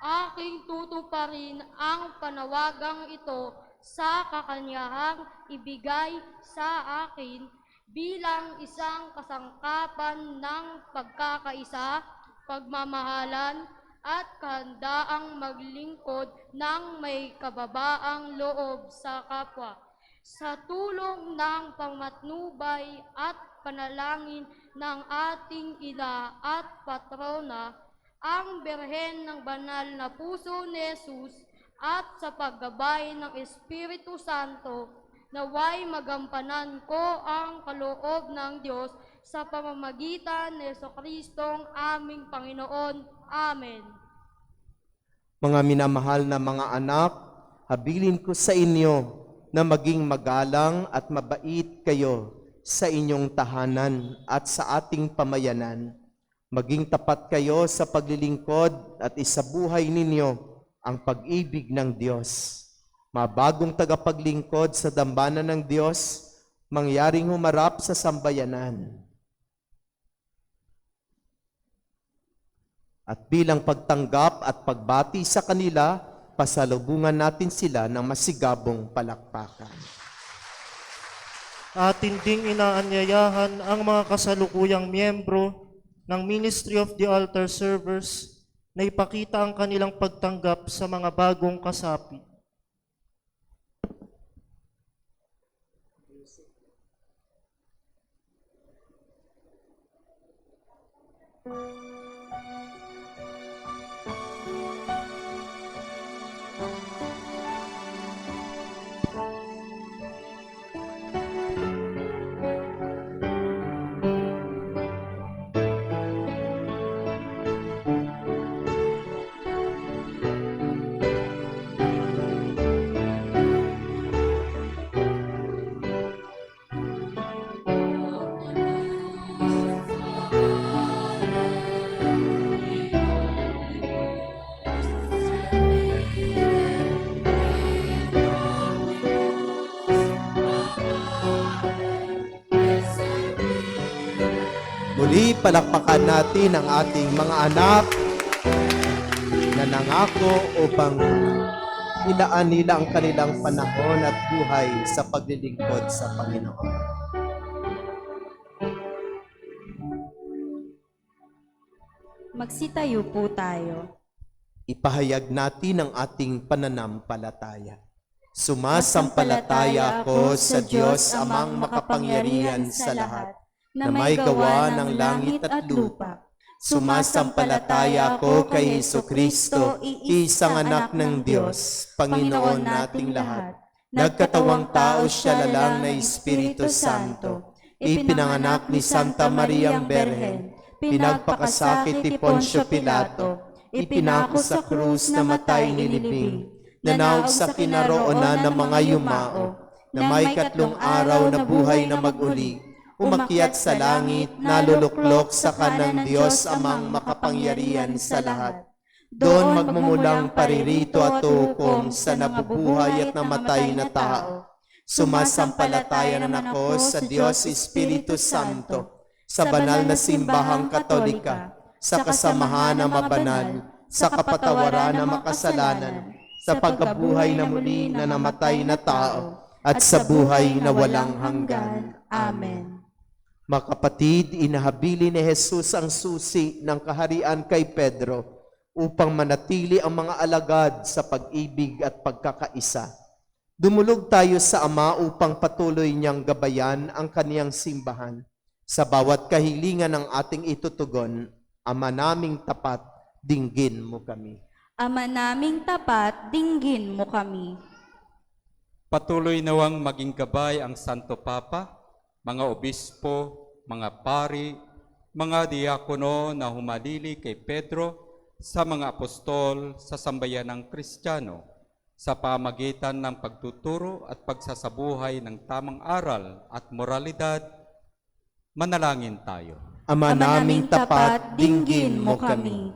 Aking tutuparin ang panawagang ito sa kakanyahang ibigay sa akin bilang isang kasangkapan ng pagkakaisa, pagmamahalan, at kahandaang maglingkod ng may kababaang loob sa kapwa. Sa tulong ng pamatnubay at panalangin ng ating ina at patrona, ang Birhen ng Banal na Puso ni Jesus, at sa paggabay ng Espiritu Santo, naway magampanan ko ang kaloob ng Diyos sa pamamagitan ni Jesucristong aming Panginoon. Amen. Mga minamahal na mga anak, habilin ko sa inyo na maging magalang at mabait kayo sa inyong tahanan at sa ating pamayanan. Maging tapat kayo sa paglilingkod at isabuhay ninyo ang pag-ibig ng Diyos. Mabagong tagapaglingkod sa dambana ng Diyos, mangyaring humarap sa sambayanan. At bilang pagtanggap at pagbati sa kanila, pasalubungan natin sila ng masigabong palakpakan. Atin ding inaanyayahan ang mga kasalukuyang miyembro ng Ministry of the Altar Servers na ipakita ang kanilang pagtanggap sa mga bagong kasapi. Muli, palakpakan natin ang ating mga anak na nangako upang ilaan nila ang kanilang panahon at buhay sa paglilingkod sa Panginoon. Magsitayo po tayo. Ipahayag natin ang ating pananampalataya. Sumasampalataya ako sa Diyos amang makapangyarihan sa lahat, na may gawa ng langit at lupa. Sumasampalataya ako kay Jesucristo, isang anak ng Diyos, Panginoon nating lahat. Nagkatawang tao siya lalang na Espiritu Santo. Ipinanganak ni Santa Mariang Berhen. Pinagpakasakit ni Poncio Pilato. Ipinako sa krus na matay nilibing. Nanaog sa kinaroonan ng mga yumao. Na may 3 araw na buhay na mag-uli. Umakyat sa langit, naluluklok sa kanang Diyos amang makapangyarihan sa lahat. Doon magmumulang paririto at hukom sa nabubuhay at namatay na tao. Sumasampalataya na ako sa Diyos Espiritu Santo, sa banal na simbahang Katolika, sa kasamahan ng mga banal, sa kapatawaran ng makasalanan, sa pagkabuhay na muli na namatay na tao, at sa buhay na walang hanggan. Amen. Mga kapatid, inahabili ni Jesus ang susi ng kaharian kay Pedro upang manatili ang mga alagad sa pag-ibig at pagkakaisa. Dumulog tayo sa Ama upang patuloy niyang gabayan ang kaniyang simbahan. Sa bawat kahilingan ng ating itutugon, Ama naming tapat, dinggin mo kami. Ama naming tapat, dinggin mo kami. Patuloy nawang maging gabay ang Santo Papa, mga obispo, mga pari, mga diakono na humalili kay Pedro sa mga apostol sa sambayanang Kristiyano sa pamagitan ng pagtuturo at pagsasabuhay ng tamang aral at moralidad. Manalangin tayo. Ama naming tapat, dinggin mo kami.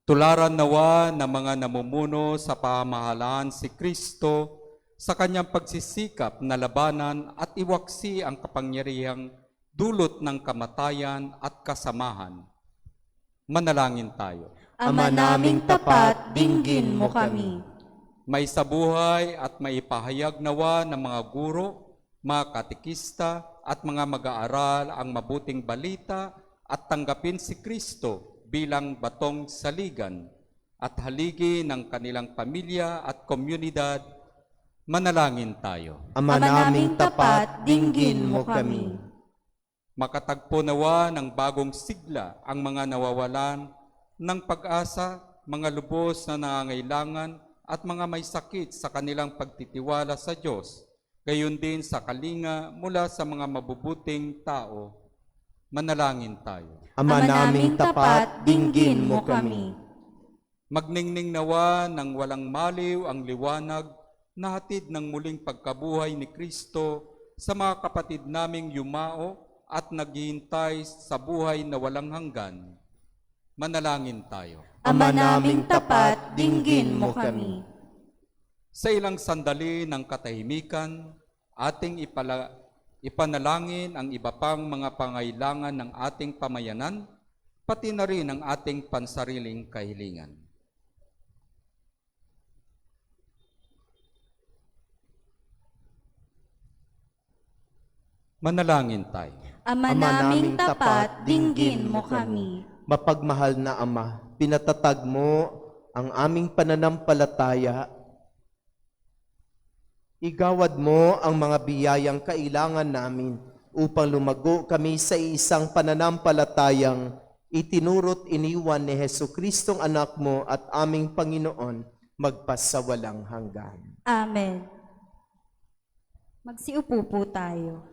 Tularan nawa ng mga namumuno sa pamahalaan si Kristo sa kanyang pagsisikap na labanan at iwaksi ang kapangyarihang dulot ng kamatayan at kasamahan. Manalangin tayo. Ama naming tapat, dinggin mo kami. May sabuhay at maipahayag nawa ng mga guro, mga katekista at mga mag-aaral ang mabuting balita at tanggapin si Kristo bilang batong saligan at haligi ng kanilang pamilya at komunidad. Manalangin tayo. Ama naming tapat, dinggin mo kami. Makatagpo nawa ng bagong sigla ang mga nawawalan ng pag-asa, mga lubos na nangangailangan at mga may sakit sa kanilang pagtitiwala sa Diyos, gayon din sa kalinga mula sa mga mabubuting tao. Manalangin tayo. Ama naming tapat, dinggin mo kami. Magningning nawa ng walang maliw ang liwanag na hatid ng muling pagkabuhay ni Kristo sa mga kapatid naming yumao at naghihintay sa buhay na walang hanggan. Manalangin tayo. Ama naming tapat, dinggin mo kami. Sa ilang sandali ng katahimikan, ating ipanalangin ang iba pang mga pangailangan ng ating pamayanan, pati na rin ang ating pansariling kahilingan. Manalangin tayo. Ama naming tapat, dinggin mo kami. Mapagmahal na Ama, pinatatag mo ang aming pananampalataya. Igawad mo ang mga biyayang kailangan namin upang lumago kami sa isang pananampalatayang itinurot iniwan ni Jesukristong anak mo at aming Panginoon magpasawalang hanggan. Amen. Magsiupo po tayo.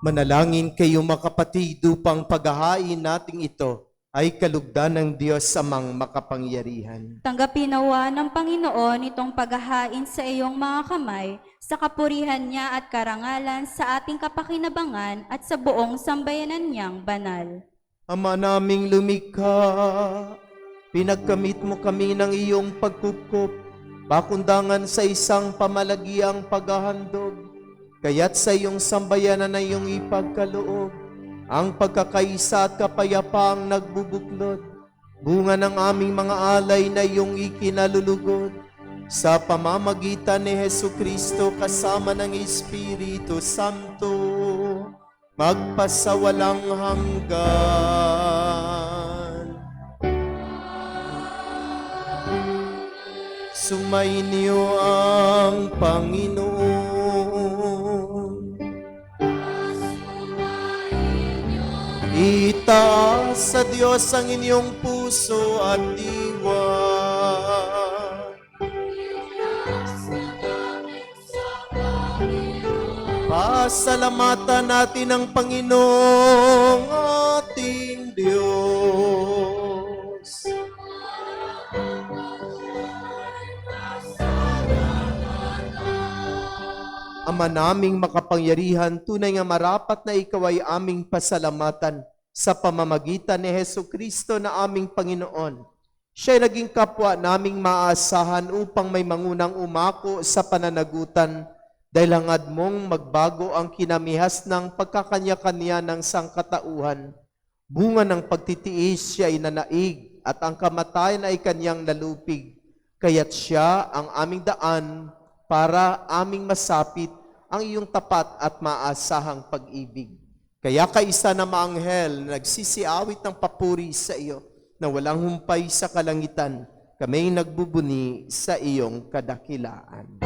Manalangin kayo mga kapatid upang paghahain nating ito ay kalugdan ng Diyos amang makapangyarihan. Tanggapin nawa ng Panginoon itong paghahain sa iyong mga kamay, sa kapurihan niya at karangalan sa ating kapakinabangan at sa buong sambayanan niyang banal. Ama naming lumikha, pinagkamit mo kami ng iyong pagkukup, pakundangan sa isang pamalagiang paghahandog, kaya't sa iyong sambayanan na iyong ipagkaloob, ang pagkakaisa at kapayapaang nagbubuklod, bunga ng aming mga alay na iyong ikinalulugod, sa pamamagitan ni Hesukristo kasama ng Espiritu Santo, magpasawalang hanggan. Sumainyo ang Panginoon. Itaas sa Diyos ang inyong puso at diwa. Pasalamatan natin ang Panginoong ating Diyos. Ama naming makapangyarihan, tunay nga marapat na ikaw ay aming pasalamatan sa pamamagitan ni Hesukristo na aming Panginoon. Siya ay naging kapwa naming maasahan upang may mangunang umako sa pananagutan dahil hangad mong magbago ang kinamihas ng pagkakanya-kanya ng sangkatauhan. Bunga ng pagtitiis siya ay nanaig at ang kamatayan ay kanyang nalupig. Kaya't siya ang aming daan para aming masapit ang iyong tapat at maasahang pag-ibig. Kaya kaisa na maanghel na nagsisiawit ng papuri sa iyo na walang humpay sa kalangitan, kami nagbubuni sa iyong kadakilaan.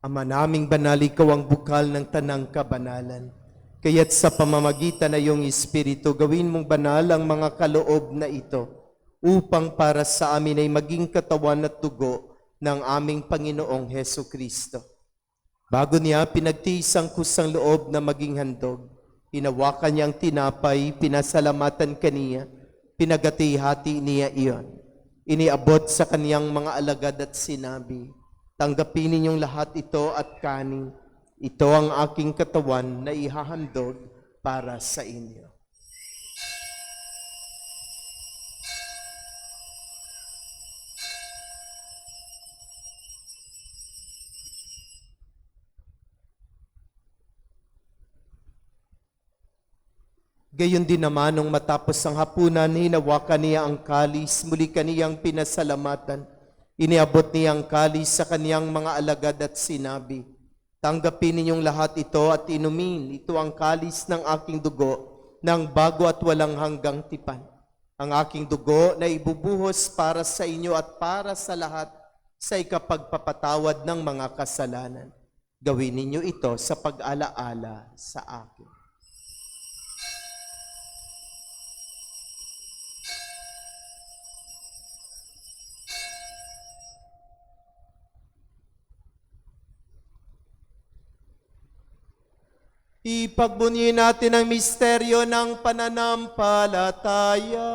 Ama naming banal, ikaw ang bukal ng tanang kabanalan. Kaya't sa pamamagitan na iyong Espiritu, gawin mong banal ang mga kaloob na ito, upang para sa amin ay maging katawan at dugo ng aming Panginoong Heso Kristo. Bago niya pinagtiis ang kusang loob na maging handog, hinawakan niya ang tinapay, pinasalamatan kaniya, pinagati-hati niya iyon. Iniabot sa kaniyang mga alagad at sinabi, tanggapin ninyong lahat ito at kanin. Ito ang aking katawan na ihahandog para sa inyo. Gayon din naman nung matapos ang hapunan, hinawakan niya ang kalis, muli kaniyang pinasalamatan. Iniabot niya ang kalis sa kaniyang mga alagad at sinabi, tanggapin ninyong lahat ito at inumin. Ito ang kalis ng aking dugo, ng bago at walang hanggang tipan. Ang aking dugo na ibubuhos para sa inyo at para sa lahat sa ikapagpapatawad ng mga kasalanan. Gawin ninyo ito sa pag-alaala sa akin. Ipagbunyi natin ang misteryo ng pananampalataya.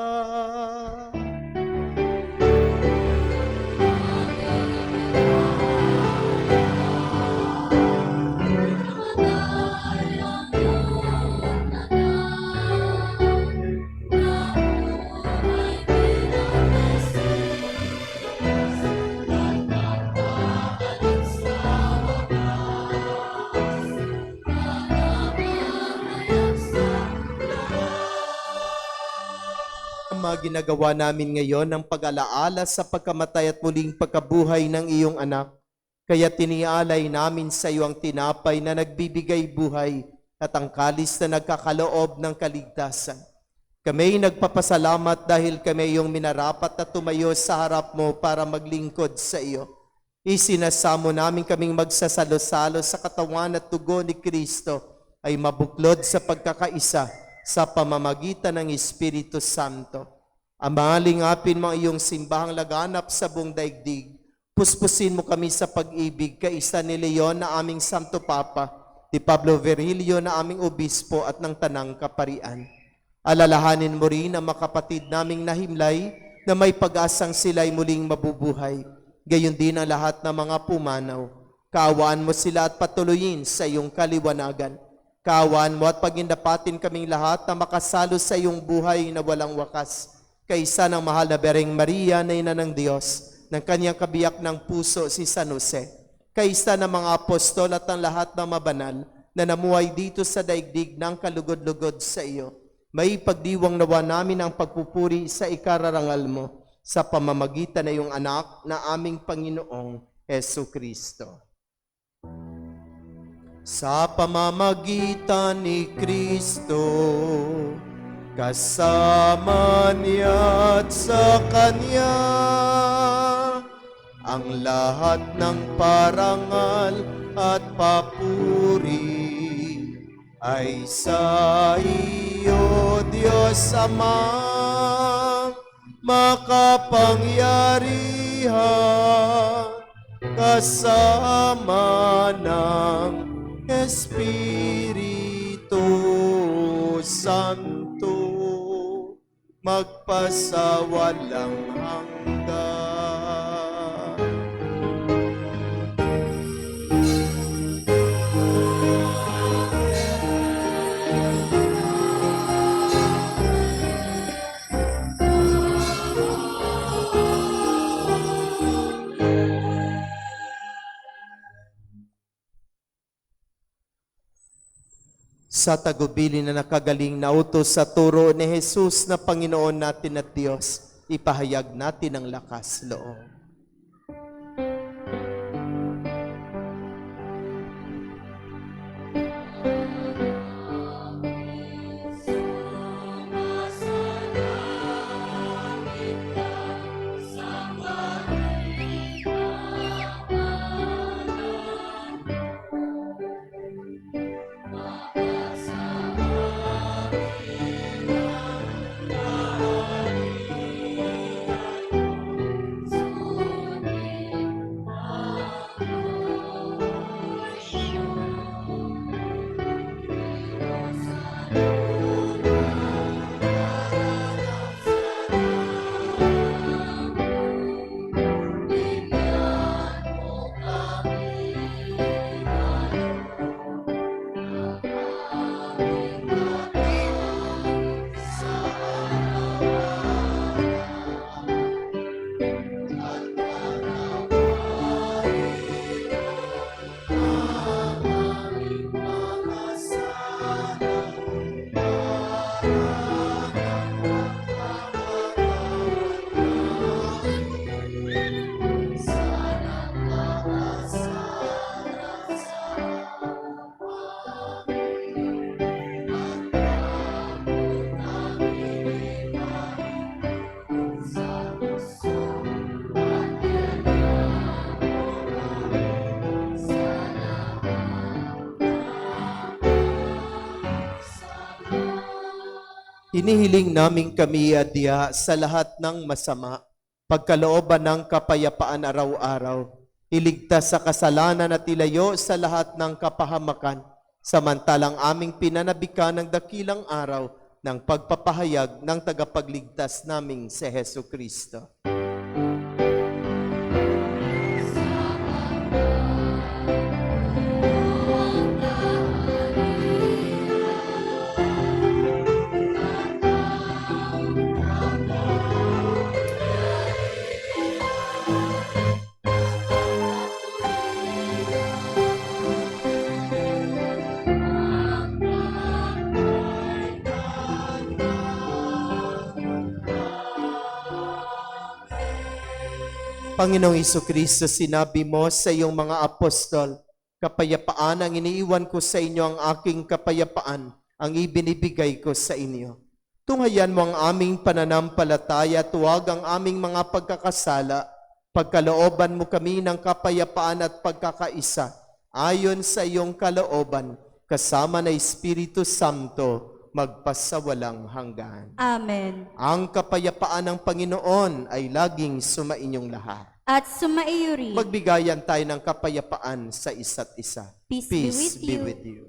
Ang mga ginagawa namin ngayon ng pag-alaala sa pagkamatay at muling pagkabuhay ng iyong anak. Kaya tinialay namin sa iyo ang tinapay na nagbibigay buhay at ang kalis na nagkakaloob ng kaligtasan. Kami nagpapasalamat dahil kami iyong minarapat na tumayo sa harap mo para maglingkod sa iyo. Isinasamo namin kaming magsasalo-salo sa katawan at dugo ni Kristo ay mabuklod sa pagkakaisa sa pamamagitan ng Espiritu Santo. Amalingapin mo ang iyong simbahang laganap sa buong daigdig. Puspusin mo kami sa pag-ibig kaisa ni Leon na aming Santo Papa, ni Pablo Virgilio na aming Obispo at ng Tanang Kaparian. Alalahanin mo rin ang mga kapatid naming nahimlay na may pag-asang sila'y muling mabubuhay. Gayon din ang lahat ng mga pumanaw. Kaawaan mo sila at patuloyin sa iyong kaliwanagan. Kaawaan mo at pagindapatin kaming lahat na makasalo sa iyong buhay na walang wakas. Kaisa ng mahal na Bereng Maria na ina ng Diyos, ng kanyang kabiyak ng puso si San Jose. Kaisa ng mga apostol at ang lahat ng mabanal na namuhay dito sa daigdig ng kalugod-lugod sa iyo. May pagdiwang nawa namin ang pagpupuri sa ikararangal mo sa pamamagitan na iyong anak na aming Panginoong Hesu Kristo. Sa pamamagitan ni Kristo, kasama niya at sa Kanya, ang lahat ng parangal at papuri ay sa iyo, Diyos Ama, makapangyarihan, kasama ng Espiritu Santo, magpasawalang hanggan. Sa tagubilin na nakagaling na utos sa turo ni Jesus na Panginoon natin at Diyos, ipahayag natin ang lakas loob. Hinihiling namin kami adya sa lahat ng masama, pagkalooban ng kapayapaan araw-araw, iligtas sa kasalanan at ilayo sa lahat ng kapahamakan, samantalang aming pinanabikan ng dakilang araw ng pagpapahayag ng tagapagligtas naming si Heso Kristo. Panginoong Kristo, sinabi mo sa iyong mga apostol, kapayapaan ang iniiwan ko sa inyo, ang aking kapayapaan ang ibinibigay ko sa inyo. Tunghayan mo ang aming pananampalataya, tuwag ang aming mga pagkakasala, pagkalooban mo kami ng kapayapaan at pagkakaisa, ayon sa iyong kalooban, kasama na Espiritu Santo, magpasawalang hanggan. Amen. Ang kapayapaan ng Panginoon ay laging sumainyong lahat. At sumaiyo rin. Magbigayan tayo ng kapayapaan sa isa't isa. Peace be with you. with you.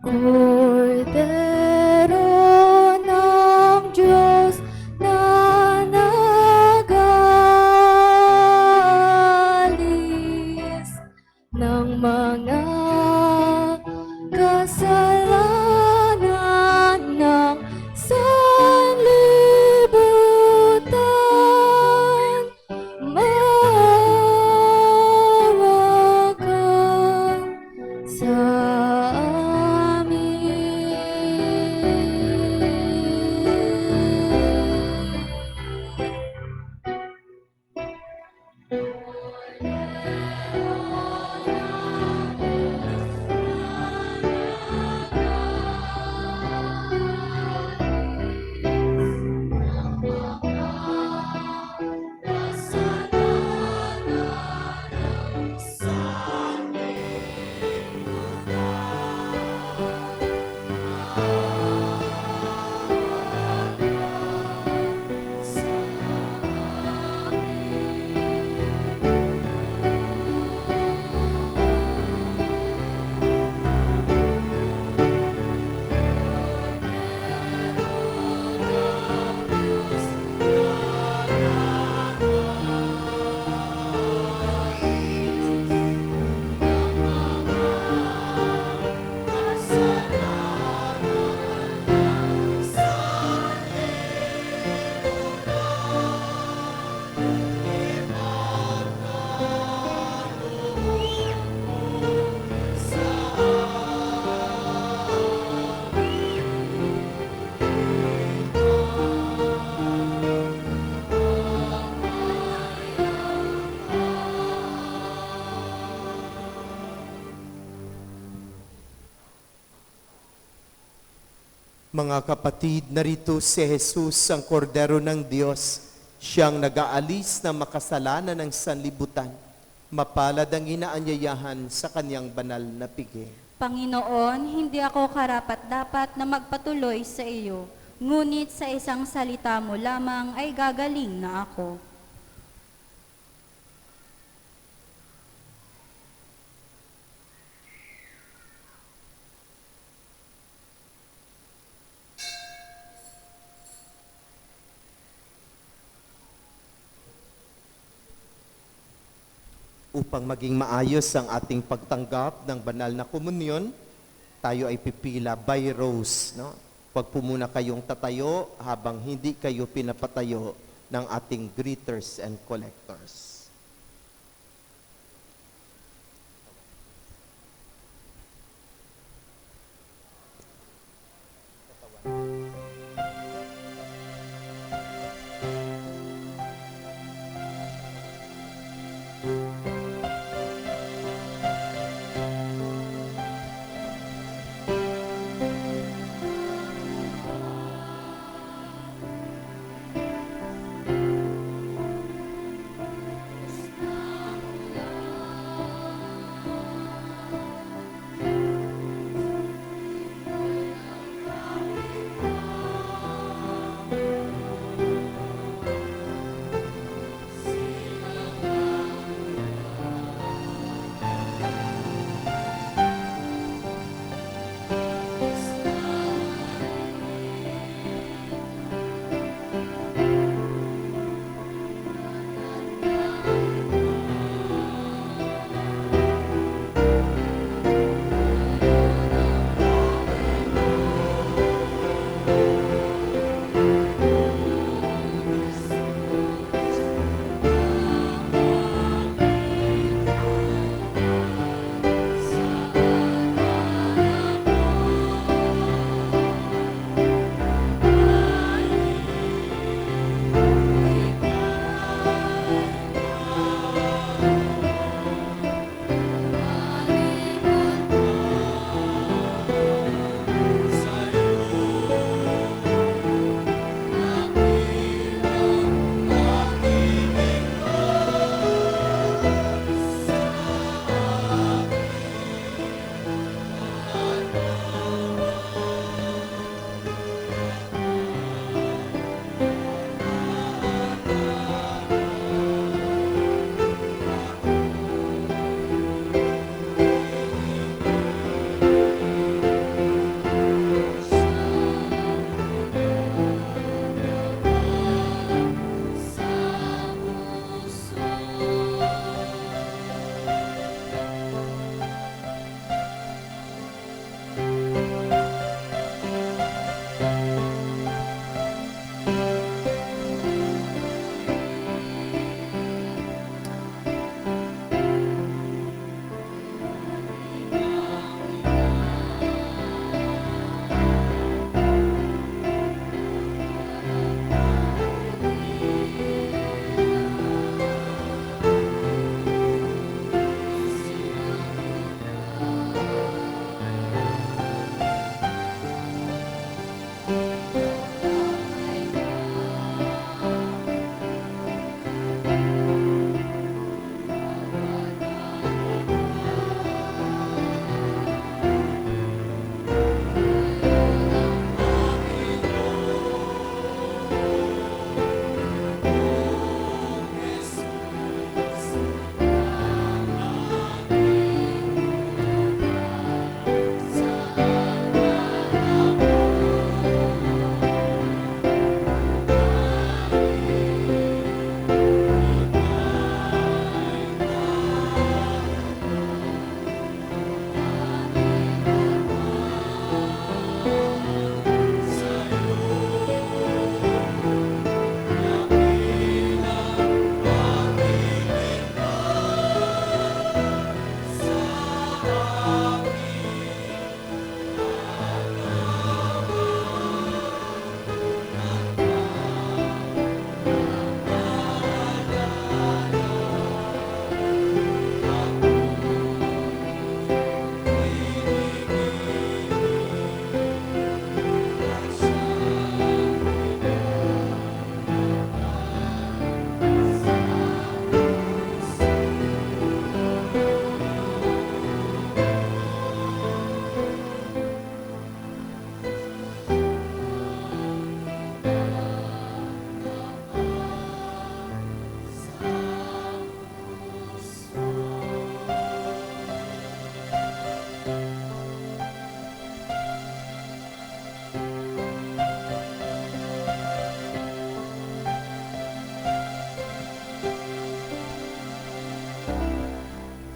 Kordero ng Diyos na nag-aalis ng mga kasalanan ng sanlibutan, maawa ka sa Mga kapatid, narito si Jesus, ang kordero ng Diyos, siyang nag-aalis ng makasalanan ng sanlibutan. Mapalad ang inaanyayahan sa kanyang banal na pigi. Panginoon, hindi ako karapat-dapat na magpatuloy sa iyo, ngunit sa isang salita mo lamang ay gagaling na ako. Upang maging maayos ang ating pagtanggap ng banal na komunyon, tayo ay pipila by rows. No? Huwag po muna kayong tatayo habang hindi kayo pinapatayo ng ating greeters and collectors.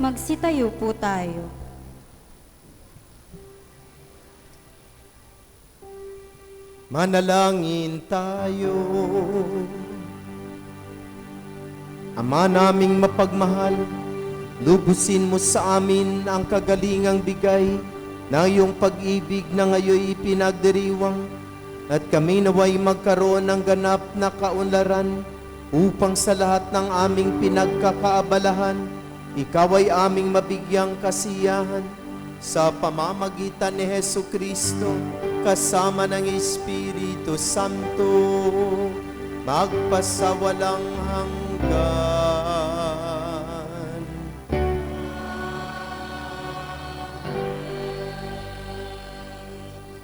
Magsitayo po tayo. Manalangin tayo. Ama naming mapagmahal, lubusin mo sa amin ang kagalingang bigay na iyong pag-ibig na ngayon ipinagdiriwang at kami naway magkaroon ng ganap na kaunlaran upang sa lahat ng aming pinagkakaabalahan, ikaw ay aming mabigyang kasiyahan sa pamamagitan ni Hesu Kristo kasama ng Espiritu Santo magpasawalang hanggan.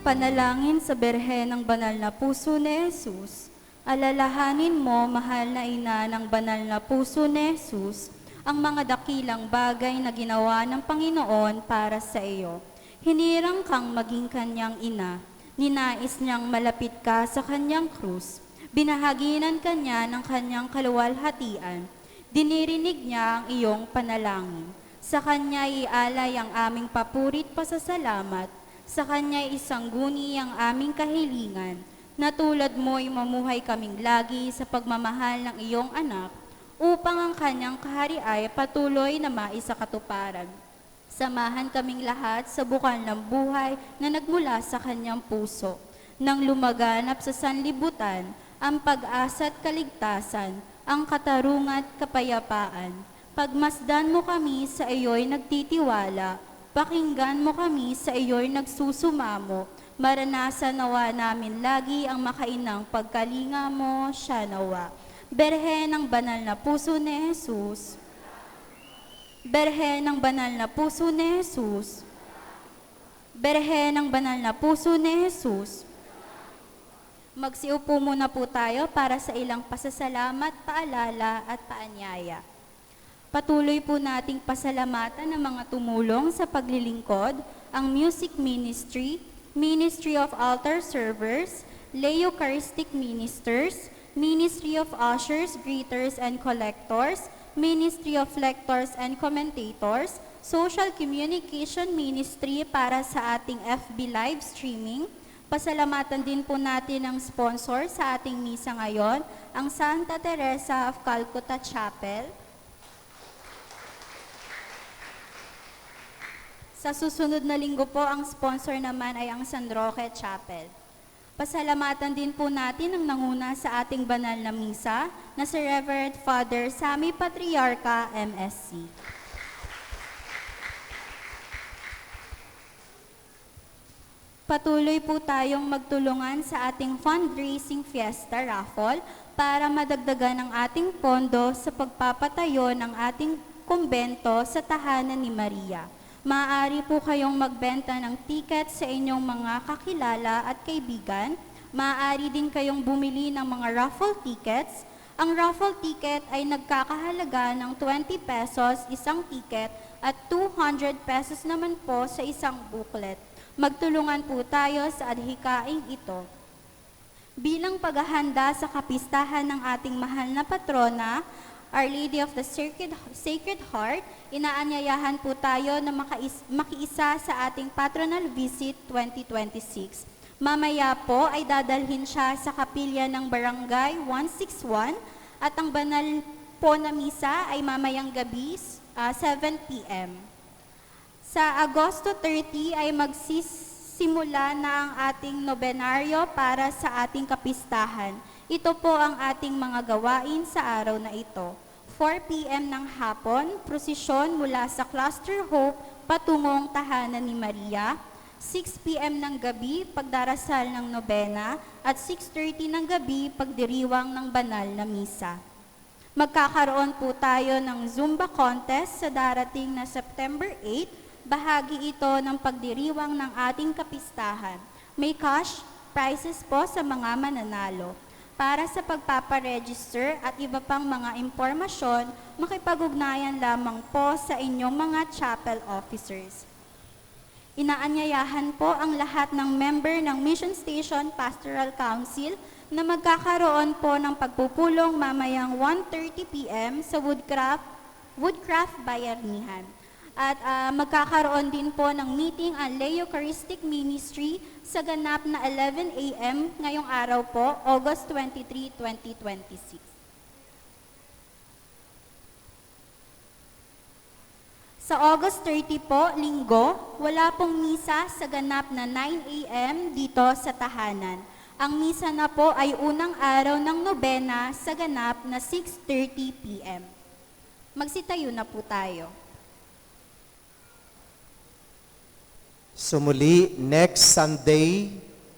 Panalangin sa Berhen ng Banal na Puso ni Jesus. Alalahanin mo, mahal na ina ng Banal na Puso ni Jesus, ang mga dakilang bagay na ginawa ng Panginoon para sa iyo. Hinirang kang maging kanyang ina. Ninais niyang malapit ka sa kanyang krus. Binahaginan kanya ng kanyang kaluwalhatian. Dinirinig niya ang iyong panalangin. Sa kanya ialay ang aming papurit pasasalamat. Sa kanya isangguni ang aming kahilingan. Na tulad mo'y mamuhay kaming lagi sa pagmamahal ng iyong anak, upang ang kanyang kaharian ay patuloy na maisakatuparan. Samahan kaming lahat sa bukal ng buhay na nagmula sa kanyang puso, nang lumaganap sa sanlibutan ang pag-asa at kaligtasan, ang katarungan at kapayapaan. Pagmasdan mo kami sa iyo'y nagtitiwala, pakinggan mo kami sa iyo'y nagsusumamo, maranasan nawa namin lagi ang makainang pagkalinga mo, siya nawa. Berhen ng Banal na Puso ni Jesus. Berhen ng Banal na Puso ni Jesus. Berhen ng Banal na Puso ni Jesus. Magsiupo muna po tayo para sa ilang pasasalamat, paalala at paanyaya. Patuloy po nating pasalamatan ng mga tumulong sa paglilingkod, ang Music Ministry, Ministry of Altar Servers, Lay Eucharistic Ministers, Ministry of Ushers, Greeters, and Collectors, Ministry of Lectors and Commentators, Social Communication Ministry para sa ating FB live streaming. Pasalamatan din po natin ang sponsor sa ating misa ngayon, ang Santa Teresa of Calcutta Chapel. Sa susunod na linggo po, ang sponsor naman ay ang San Roque Chapel. Pasalamatan din po natin ang nanguna sa ating banal na misa na si Reverend Father Sammy Patriarca, MSc. Patuloy po tayong magtulungan sa ating fundraising fiesta raffle para madagdagan ang ating pondo sa pagpapatayo ng ating kumbento sa tahanan ni Maria. Maaari po kayong magbenta ng ticket sa inyong mga kakilala at kaibigan. Maaari din kayong bumili ng mga raffle tickets. Ang raffle ticket ay nagkakahalaga ng 20 pesos isang ticket at 200 pesos naman po sa isang booklet. Magtulungan po tayo sa adhikaing ito. Bilang paghahanda sa kapistahan ng ating mahal na patrona, Our Lady of the Sacred Heart, inaanyayahan po tayo na makiisa sa ating patronal visit 2026. Mamaya po ay dadalhin siya sa kapilya ng Barangay 161 at ang banal po na misa ay mamayang gabi 7 p.m. Sa Agosto 30 ay magsisimula na ang ating nobenaryo para sa ating kapistahan. Ito po ang ating mga gawain sa araw na ito. 4 p.m. ng hapon, prosesyon mula sa Cluster Hope patungong tahanan ni Maria. 6 p.m. ng gabi, pagdarasal ng nobena. At 6:30 ng gabi, pagdiriwang ng banal na misa. Magkakaroon po tayo ng Zumba contest sa darating na September 8. Bahagi ito ng pagdiriwang ng ating kapistahan. May cash prizes po sa mga mananalo. Para sa pagpaparegister at iba pang mga impormasyon, makipag-ugnayan lamang po sa inyong mga chapel officers. Inaanyayahan po ang lahat ng member ng Mission Station Pastoral Council na magkakaroon po ng pagpupulong mamayang 1:30 p.m. sa Woodcraft Bayanihan. At magkakaroon din po ng meeting ang Lay Eucharistic Ministry sa ganap na 11 a.m. ngayong araw po, August 23, 2026. Sa August 30 po, Linggo, wala pong misa sa ganap na 9 a.m. dito sa tahanan. Ang misa na po ay unang araw ng nobena sa ganap na 6:30 p.m. Magsitayo na po tayo. So muli, next Sunday,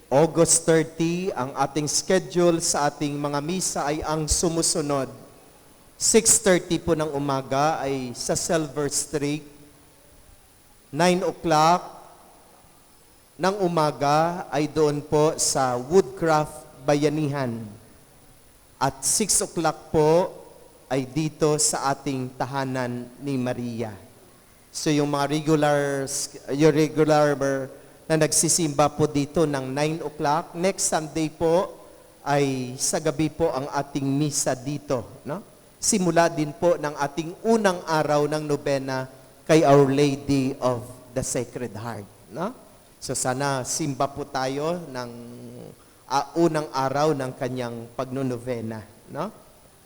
August 30, ang ating schedule sa ating mga misa ay ang sumusunod. 6:30 po ng umaga ay sa Silver Street. 9 o'clock ng umaga ay doon po sa Woodcraft Bayanihan. At 6 o'clock po ay dito sa ating tahanan ni Maria. So yung mga regular na nagsisimba po dito ng 9 o'clock, next Sunday po ay sa gabi po ang ating misa dito, no? Simula din po ng ating unang araw ng nobena kay Our Lady of the Sacred Heart, no? So sana simba po tayo ng unang araw ng kanyang pagnonovena, no?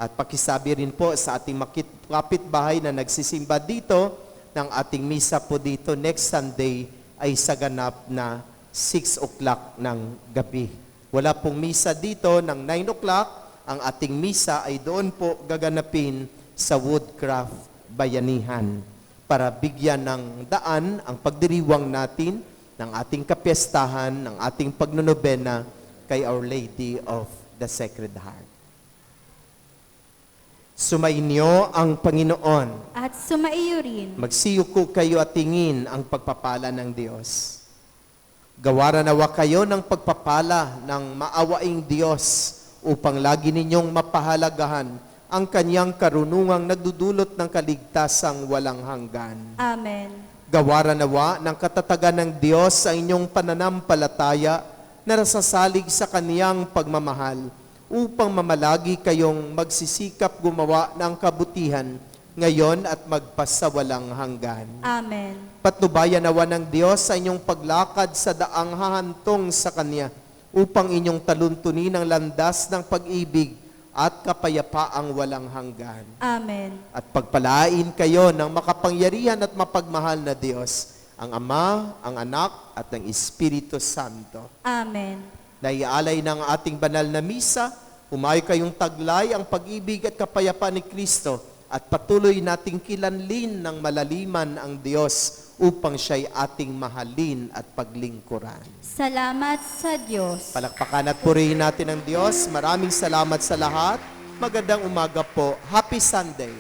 At pakisabi rin po sa ating kapitbahay na nagsisimba dito ng ating misa po dito next Sunday ay sa ganap na 6 o'clock ng gabi. Wala pong misa dito ng 9 o'clock. Ang ating misa ay doon po gaganapin sa Woodcraft Bayanihan para bigyan ng daan ang pagdiriwang natin ng ating kapiestahan, ng ating pagnonobena kay Our Lady of the Sacred Heart. Sumainyo ang Panginoon. At sumaiyo rin. Magsiyuko kayo at tingin ang pagpapala ng Diyos. Gawaran nawa kayo ng pagpapala ng maawaing Diyos upang lagi ninyong mapahalagahan ang kanyang karunungang nagdudulot ng kaligtasang walang hanggan. Amen. Gawaran nawa ng katatagan ng Diyos sa inyong pananampalataya na nasasalig sa kaniyang pagmamahal upang mamalagi kayong magsisikap gumawa ng kabutihan ngayon at magpasawalang hanggan. Amen. Patnubayan nawa ng Diyos sa inyong paglakad sa daang hahantong sa Kanya upang inyong taluntunin ang landas ng pag-ibig at kapayapaang walang hanggan. Amen. At pagpalain kayo ng makapangyarihan at mapagmahal na Diyos, ang Ama, ang Anak, at ang Espiritu Santo. Amen. Naialay ng ating banal na misa, humayo kayong taglay ang pag-ibig at kapayapaan ni Kristo at patuloy nating kilanlin ng malaliman ang Diyos upang siya'y ating mahalin at paglingkuran. Salamat sa Diyos. Palakpakan at purihin natin ang Diyos. Maraming salamat sa lahat. Magandang umaga po. Happy Sunday.